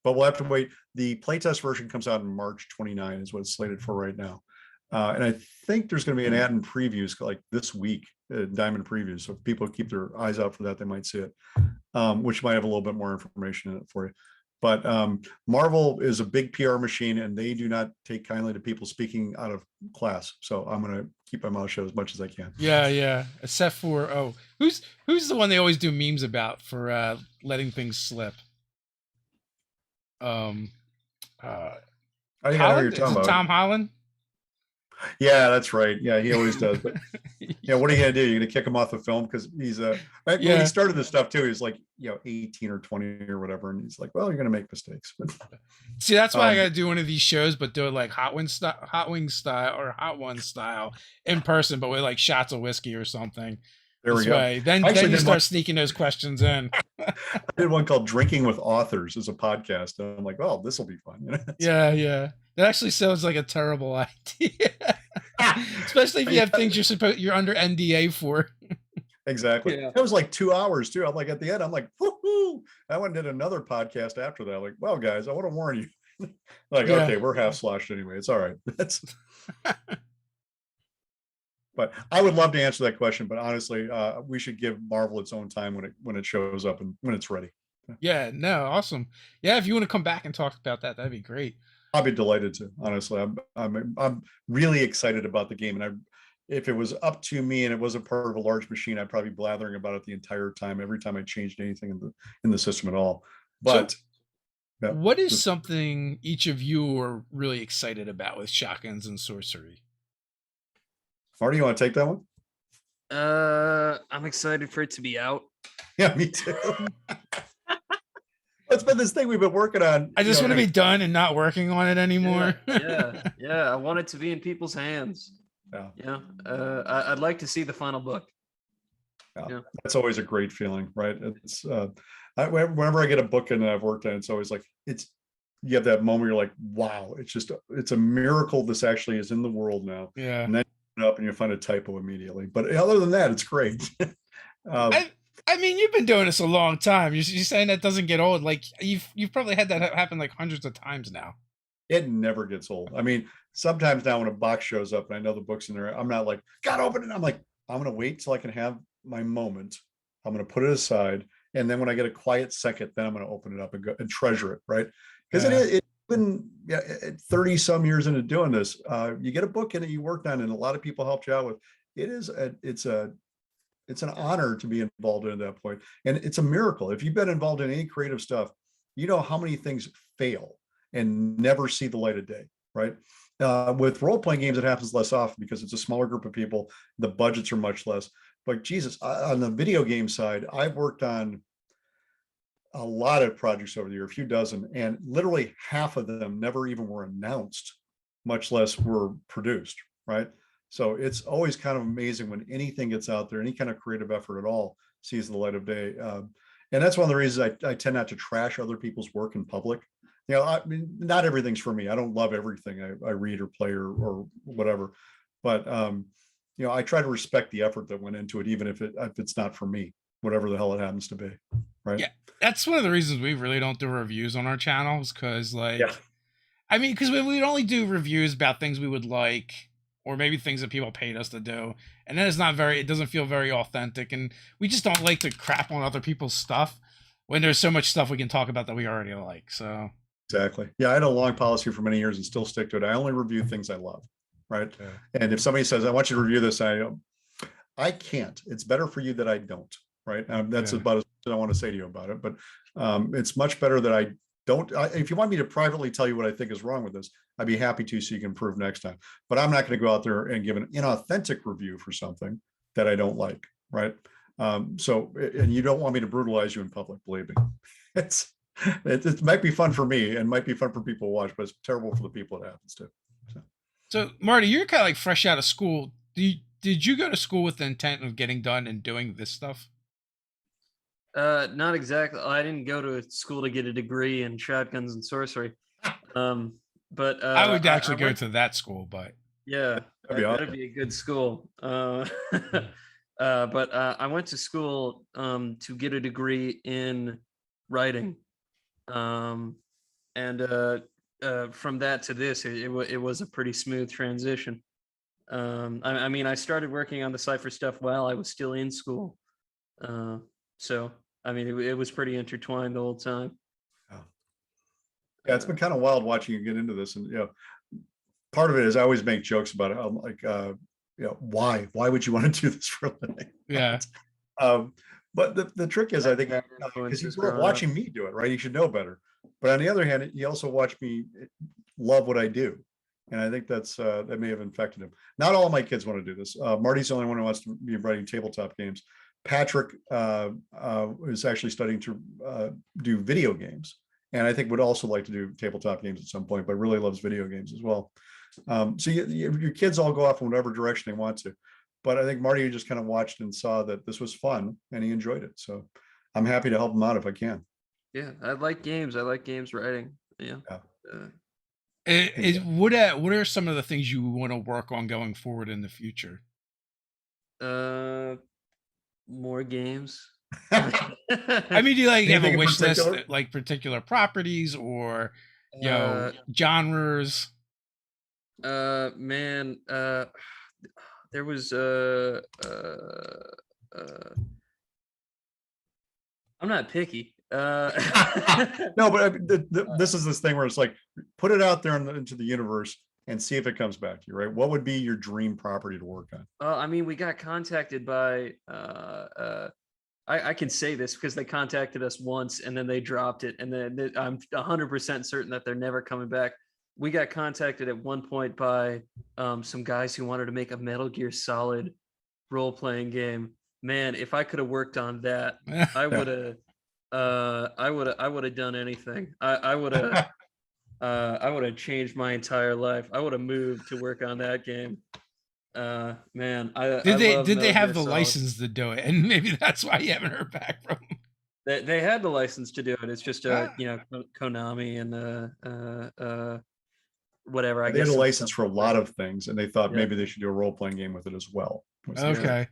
we'll have to wait. The playtest version comes out in March 29 is what it's slated for right now. And I think there's going to be an ad in previews like this week, Diamond previews. So if people keep their eyes out for that, they might see it, which might have a little bit more information in it for you. But Marvel is a big PR machine, and they do not take kindly to people speaking out of class. So I'm going to keep my mouth shut as much as I can. Yeah. Except for who's the one they always do memes about for letting things slip? I think I know who Holland? you're Is talking it about. Tom Holland? Yeah, that's right. Yeah, he always does. But what are you gonna do? You're gonna kick him off the film because he's when he started this stuff too. He was like 18 or 20 or whatever, and he's like, well, you're gonna make mistakes. See, that's why I got to do one of these shows, but do it like Hot Wings style or Hot Ones style in person, but with like shots of whiskey or something. There we go. Then you start sneaking those questions in. I did one called Drinking with Authors as a podcast. And I'm like, well, this will be fun. Yeah. That actually sounds like a terrible idea. Especially if you have things you're under NDA for. Exactly. Yeah. It was like 2 hours too. I'm like, at the end, I'm like, woohoo! I went and did another podcast after that. Like, well, guys, I want to warn you. Like, Yeah. okay, we're half sloshed anyway. It's all right. But I would love to answer that question. But honestly, we should give Marvel its own time when it shows up and when it's ready. Yeah, no, awesome. Yeah, if you want to come back and talk about that, that'd be great. I'll be delighted to. Honestly, I'm really excited about the game, and if it was up to me and it wasn't part of a large machine, I'd probably be blathering about it the entire time. Every time I changed anything in the system at all. But So, yeah, what is something each of you are really excited about with Shotguns and Sorcery? Marty, you want to take that one? I'm excited for it to be out. Yeah, me too. It's been this thing we've been working on. I just want to be done and not working on it anymore. Yeah. I want it to be in people's hands. Yeah. I'd like to see the final book. Yeah. That's always a great feeling, right? It's whenever I get a book in that I've worked on, it's always like you have that moment you're like, wow, it's a miracle this actually is in the world now. Yeah. And then you up and you find a typo immediately. But other than that, it's great. I mean, you've been doing this a long time. You're saying that doesn't get old. Like you've probably had that happen like hundreds of times now. It never gets old. I mean, sometimes now when a box shows up and I know the book's in there, I'm not like, gotta open it. I'm like, I'm gonna wait till I can have my moment. I'm gonna put it aside, and then when I get a quiet second, then I'm gonna open it up and go and treasure it, right? Because it's been 30 some years into doing this. You get a book in it you worked on, and a lot of people helped you out with. It's an honor to be involved in at that point. And it's a miracle. If you've been involved in any creative stuff, you know how many things fail and never see the light of day, right? With role-playing games, it happens less often because it's a smaller group of people. The budgets are much less. But Jesus, on the video game side, I've worked on a lot of projects over the year, a few dozen, and literally half of them never even were announced, much less were produced, right? So it's always kind of amazing when anything gets out there, any kind of creative effort at all sees the light of day. And that's one of the reasons I tend not to trash other people's work in public. I mean, not everything's for me. I don't love everything I read or play or whatever. But, I try to respect the effort that went into it, even if it's not for me, whatever the hell it happens to be. Right. Yeah. That's one of the reasons we really don't do reviews on our channels. Cause I mean, because we'd only do reviews about things we would like, or maybe things that people paid us to do. And then it doesn't feel very authentic. And we just don't like to crap on other people's stuff when there's so much stuff we can talk about that we already like. So exactly. Yeah. I had a long policy for many years and still stick to it. I only review things I love. Right. Yeah. And if somebody says, I want you to review this, I can't. It's better for you that I don't. Right. That's about as much as I want to say to you about it. But it's much better that I don't. If you want me to privately tell you what I think is wrong with this, I'd be happy to, so you can improve next time. But I'm not going to go out there and give an inauthentic review for something that I don't like. Right. And you don't want me to brutalize you in public, believe me. It might be fun for me and might be fun for people to watch, but it's terrible for the people it happens to. So Marty, you're kind of like fresh out of school. Did you go to school with the intent of getting done and doing this stuff? Not exactly. I didn't go to school to get a degree in shotguns and sorcery. But I would actually go to that school, but yeah, that'd be a good school. But I went to school to get a degree in writing, and from that to this, it was a pretty smooth transition. I mean, I started working on the Cypher stuff while I was still in school, so I mean, it was pretty intertwined the whole time. Yeah, it's been kind of wild watching you get into this, and part of it is I always make jokes about it. I'm like, why would you want to do this for a living? Yeah. But the trick is, I think, because you grew up watching me do it, right? You should know better. But on the other hand, you also watch me love what I do, and I think that may have infected him. Not all of my kids want to do this. Marty's the only one who wants to be writing tabletop games. Patrick is actually studying to do video games, and I think would also like to do tabletop games at some point, but really loves video games as well. So your kids all go off in whatever direction they want to. But I think Marty just kind of watched and saw that this was fun, and he enjoyed it. So I'm happy to help him out if I can. Yeah, I like games. I like games writing. Yeah. What are some of the things you want to work on going forward in the future? More games. I mean, do you like have a wish list, like particular properties, or Yo, genres. Man, there was I'm not picky. No, but this is this thing where it's like, put it out there into the universe and see if it comes back to you, right? What would be your dream property to work on? I mean, we got contacted by I can say this because they contacted us once and then they dropped it, and then I'm 100% certain that they're never coming back. We got contacted at one point by some guys who wanted to make a Metal Gear Solid role-playing game. Man, if I could have worked on that, I would have. I would have done anything. I would have changed my entire life. I would have moved to work on that game. Man, I love Did they Metal have Gear the Solid. license to do it? And maybe that's why you haven't heard back from them. They had the license to do it. It's just Ah. Konami and whatever. I They had guess a license for a lot of things, and they thought Yeah. maybe they should do a role-playing game with it as well. Okay.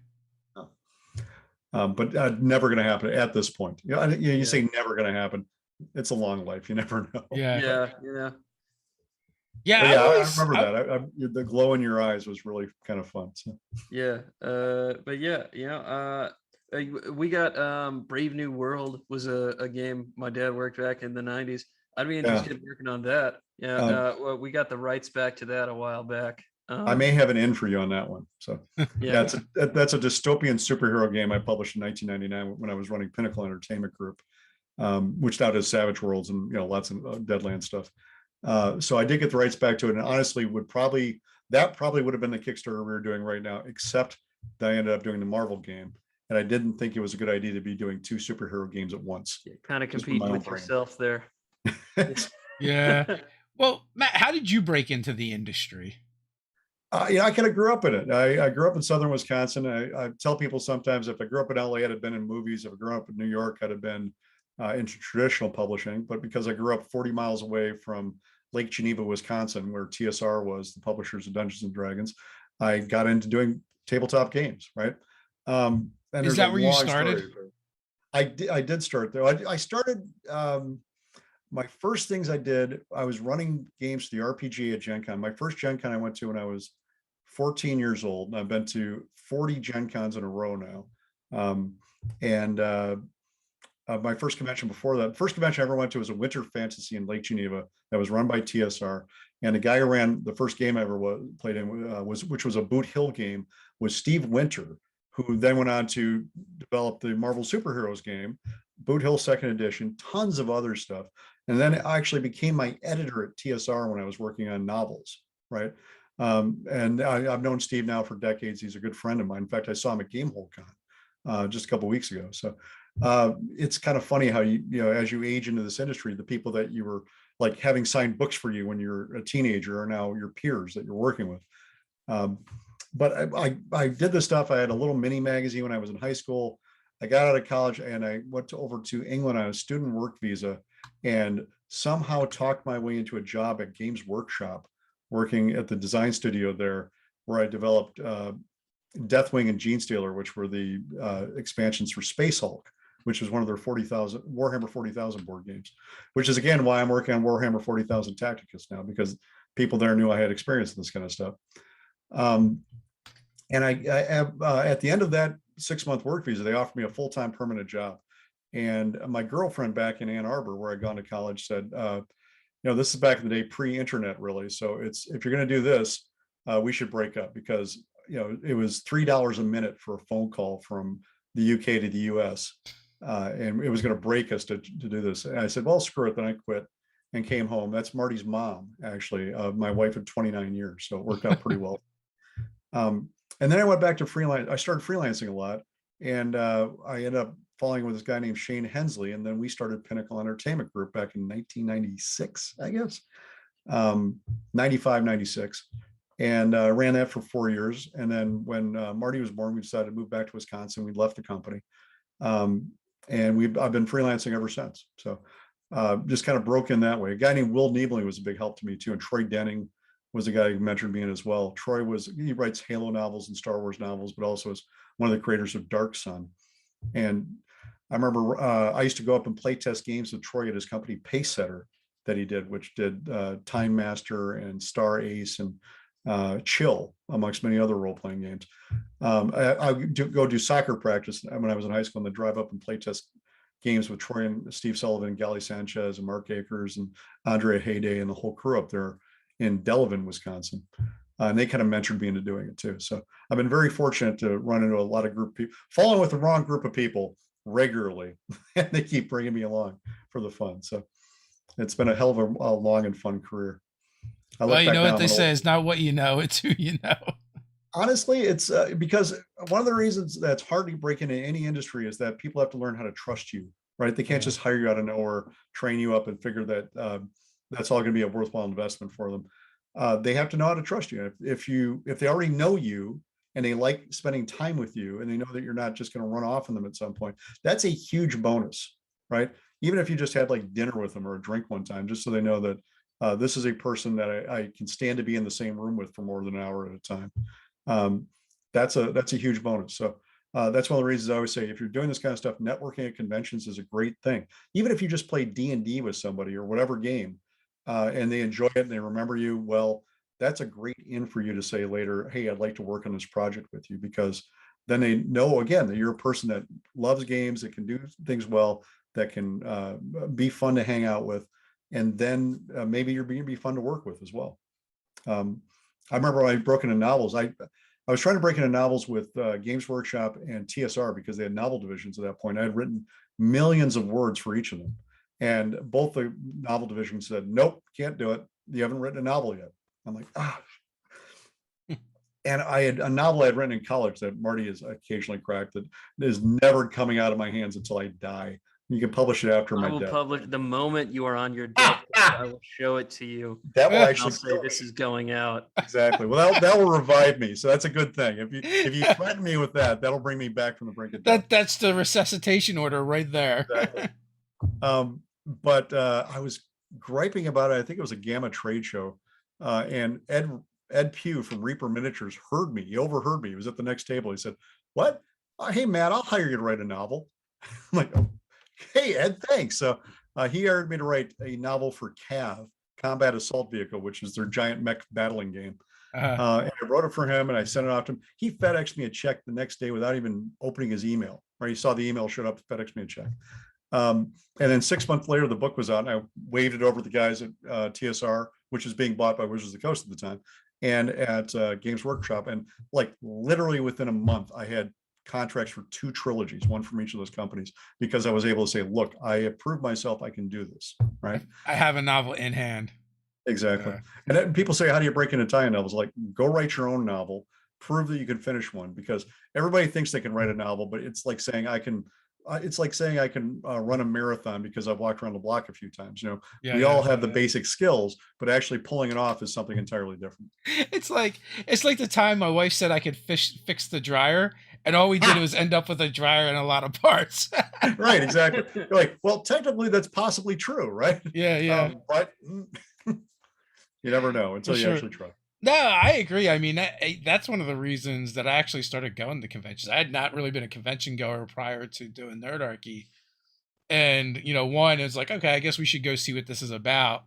But never going to happen at this point. You Yeah. say never going to happen. It's a long life. You never know. Yeah. Yeah. I remember that. The glow in your eyes was really kind of fun. So. Yeah. But yeah, we got Brave New World was a game my dad worked back in the 90s. I'd be interested in working on that. Yeah. Well, we got the rights back to that a while back. I may have an in for you on that one. So yeah, that's a dystopian superhero game I published in 1999 when I was running Pinnacle Entertainment Group, which now does Savage Worlds and lots of Deadland stuff. So I did get the rights back to it, and honestly, would probably have been the Kickstarter we were doing right now, except that I ended up doing the Marvel game, and I didn't think it was a good idea to be doing two superhero games at once. kind of competing with yourself there. Yeah. Well, Matt, how did you break into the industry? I kind of grew up in it. I grew up in southern Wisconsin. I tell people sometimes if I grew up in LA, I'd have been in movies. If I grew up in New York, I'd have been into traditional publishing. But because I grew up 40 miles away from Lake Geneva, Wisconsin, where TSR was, the publishers of Dungeons and Dragons, I got into doing tabletop games, right? And Is that where you started? I did start there. I started, my first things I did, I was running games for the RPG at Gen Con. My first Gen Con I went to when I was 14 years old, and I've been to 40 Gen Cons in a row now. My first convention before that, first convention I ever went to was a Winter Fantasy in Lake Geneva that was run by TSR. And the guy who ran the first game I ever played in which was a Boot Hill game, was Steve Winter, who then went on to develop the Marvel Superheroes game, Boot Hill Second Edition, tons of other stuff. And then I actually became my editor at TSR when I was working on novels, right? And I've known Steve now for decades. He's a good friend of mine. In fact, I saw him at Gamehole Con just a couple of weeks ago. So it's kind of funny how as you age into this industry, the people that you were like having signed books for you when you're a teenager are now your peers that you're working with. But I did this stuff. I had a little mini magazine when I was in high school. I got out of college and I went over to England on a student work visa and somehow talked my way into a job at Games Workshop, working at the design studio there, where I developed Deathwing and Genestealer, which were the expansions for Space Hulk, which was one of their Warhammer 40,000 board games, which is again why I'm working on Warhammer 40,000 Tacticus now, because people there knew I had experience in this kind of stuff. And I at the end of that 6-month work visa, they offered me a full-time permanent job. And my girlfriend back in Ann Arbor, where I'd gone to college, said, this is back in the day, pre-internet really. So if you're going to do this, we should break up, because, it was $3 a minute for a phone call from the UK to the US. And it was going to break us to do this. And I said, well, screw it. Then I quit and came home. That's Marty's mom, actually, my wife of 29 years. So it worked out pretty well. And then I went back to freelance. I started freelancing a lot, and I ended up falling with this guy named Shane Hensley. And then we started Pinnacle Entertainment Group back in 1996, I guess, 95, 96. And ran that for 4 years. And then when Marty was born, we decided to move back to Wisconsin. We left the company. And I've been freelancing ever since. So just kind of broke in that way. A guy named Will Niebling was a big help to me too. And Troy Denning was the guy who mentored me in as well. Troy he writes Halo novels and Star Wars novels, but also is one of the creators of Dark Sun. And I remember I used to go up and play test games with Troy at his company Pacesetter that he did, which did Time Master and Star Ace and Chill, amongst many other role-playing games. I go do soccer practice when I was in high school, and they drive up and play test games with Troy and Steve Sullivan, Gally Sanchez, and Mark Akers, and Andrea Hayday, and the whole crew up there in Delavan, Wisconsin. And they kind of mentored me into doing it too. So I've been very fortunate to run into a lot of group of people, falling with the wrong group of people regularly, and they keep bringing me along for the fun. So it's been a hell of a long and fun career. I look Well, you back know now, what they I'm an say, old- it's not what you know, it's who you know. honestly, it's because one of the reasons that's hard to break into any industry is that people have to learn how to trust you, right? They can't Yeah. just hire you out of nowhere, train you up, and figure that that's all going to be a worthwhile investment for them. They have to know how to trust you. If they already know you and they like spending time with you, and they know that you're not just going to run off on them at some point, that's a huge bonus, right? Even if you just had like dinner with them or a drink one time, just so they know that this is a person that I can stand to be in the same room with for more than an hour at a time. Um, that's a huge bonus. So that's one of the reasons I always say, if you're doing this kind of stuff, networking at conventions is a great thing. Even if you just play D&D with somebody or whatever game, and they enjoy it and they remember you, well, that's a great in for you to say later, hey, I'd like to work on this project with you, because then they know again that you're a person that loves games, that can do things well, that can be fun to hang out with, and then maybe you're being be fun to work with as well. I remember when I broke into novels. I was trying to break into novels with Games Workshop and TSR because they had novel divisions at that point. I had written millions of words for each of them, and both the novel divisions said, "Nope, can't do it. You haven't written a novel yet." I'm like, ah. And I had a novel I had written in college that Marty has occasionally cracked that is never coming out of my hands until I die. You can publish it after I my will death. publish the moment you are on your deathbed. I will show it to you. That will And I'll actually say this is going out. exactly. Well, that will revive me, so that's a good thing. If you threaten me with that, that'll bring me back from the brink of death. That's the resuscitation order right there. Exactly. But I was griping about it. I think it was a Gamma trade show, and Ed Pugh from Reaper Miniatures heard me. He overheard me. He was at the next table. He said, "What? Hey, Matt, I'll hire you to write a novel." I'm like, "Hey, Ed, thanks." So he hired me to write a novel for CAV, Combat Assault Vehicle, which is their giant mech battling game. And I wrote it for him and I sent it off to him. He FedExed me a check the next day without even opening his email. Right? He saw the email, showed up, FedExed me a check. And then 6 months later, the book was out, and I waved it over to the guys at TSR, which is being bought by Wizards of the Coast at the time, and at Games Workshop. And like literally within a month, I had contracts for 2 trilogies, one from each of those companies, because I was able to say, look, I approved myself, I can do this. Right. I have a novel in hand. Exactly. And then people say, how do you break into tie-in novels? Like, go write your own novel, prove that you can finish one, because everybody thinks they can write a novel, but it's like saying I can run a marathon because I've walked around the block a few times. We all have the basic skills, but actually pulling it off is something entirely different. It's like the time my wife said I could fix the dryer, and all we did was end up with a dryer and a lot of parts. Right, exactly. You're like, well, technically that's possibly true, right? Yeah. But you never know until you actually try. No, I agree. I mean, that's one of the reasons that I actually started going to conventions. I had not really been a convention goer prior to doing Nerdarchy. And, one is like, okay, I guess we should go see what this is about.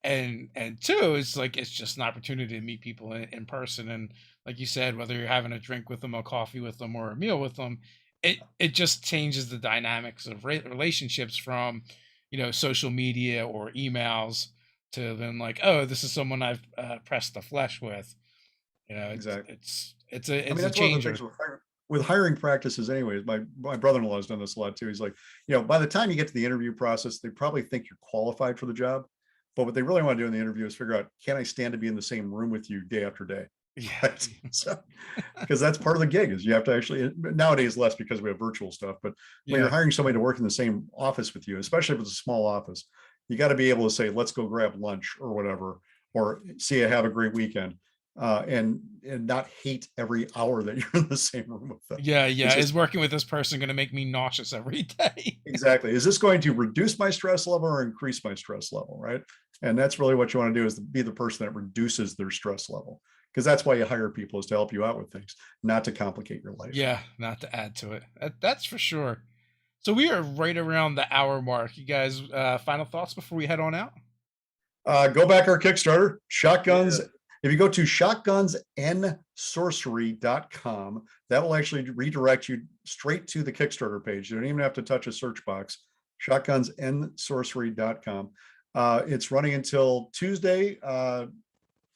And two, it's like, it's just an opportunity to meet people in person. And like you said, whether you're having a drink with them, a coffee with them, or a meal with them, it just changes the dynamics of relationships from, social media or emails to then like, oh, this is someone I've pressed the flesh with. Exactly. It's a that's changer. one of the things with hiring practices anyways. My brother-in-law has done this a lot too. He's like, by the time you get to the interview process, they probably think you're qualified for the job, but what they really want to do in the interview is figure out, can I stand to be in the same room with you day after day? Yeah. So, because that's part of the gig, is you have to actually, nowadays less because we have virtual stuff, but when you're hiring somebody to work in the same office with you, especially if it's a small office, you got to be able to say, let's go grab lunch or whatever, or see you, have a great weekend. And not hate every hour that you're in the same room with them. Yeah. Is working with this person going to make me nauseous every day? Exactly. Is this going to reduce my stress level or increase my stress level? Right. And that's really what you want to do, is to be the person that reduces their stress level, because that's why you hire people, is to help you out with things, not to complicate your life. Yeah, not to add to it. That's for sure. So we are right around the hour mark. You guys, final thoughts before we head on out? Go back our Kickstarter, Shotguns. Yeah. If you go to shotgunsandsorcery.com, that will actually redirect you straight to the Kickstarter page. You don't even have to touch a search box. Shotgunsandsorcery.com. It's running until Tuesday,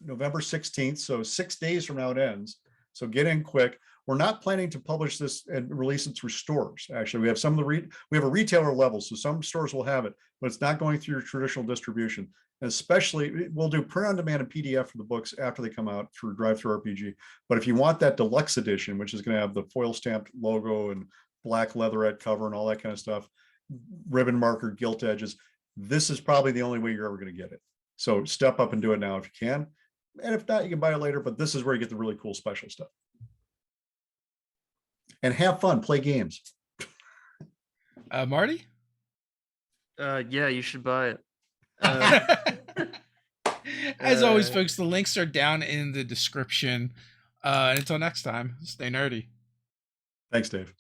November 16th. So 6 days from now it ends. So get in quick. We're not planning to publish this and release it through stores. Actually, we have some of we have a retailer level, so some stores will have it, but it's not going through your traditional distribution. And especially, we'll do print on demand and PDF for the books after they come out through Drive-Thru RPG. But if you want that deluxe edition, which is going to have the foil stamped logo and black leatherette cover and all that kind of stuff, ribbon marker, gilt edges, this is probably the only way you're ever going to get it. So step up and do it now if you can. And if not, you can buy it later, but this is where you get the really cool special stuff. And have fun, play games. Marty? Yeah, you should buy it. As always, folks, the links are down in the description. And until next time, stay nerdy. Thanks, Dave.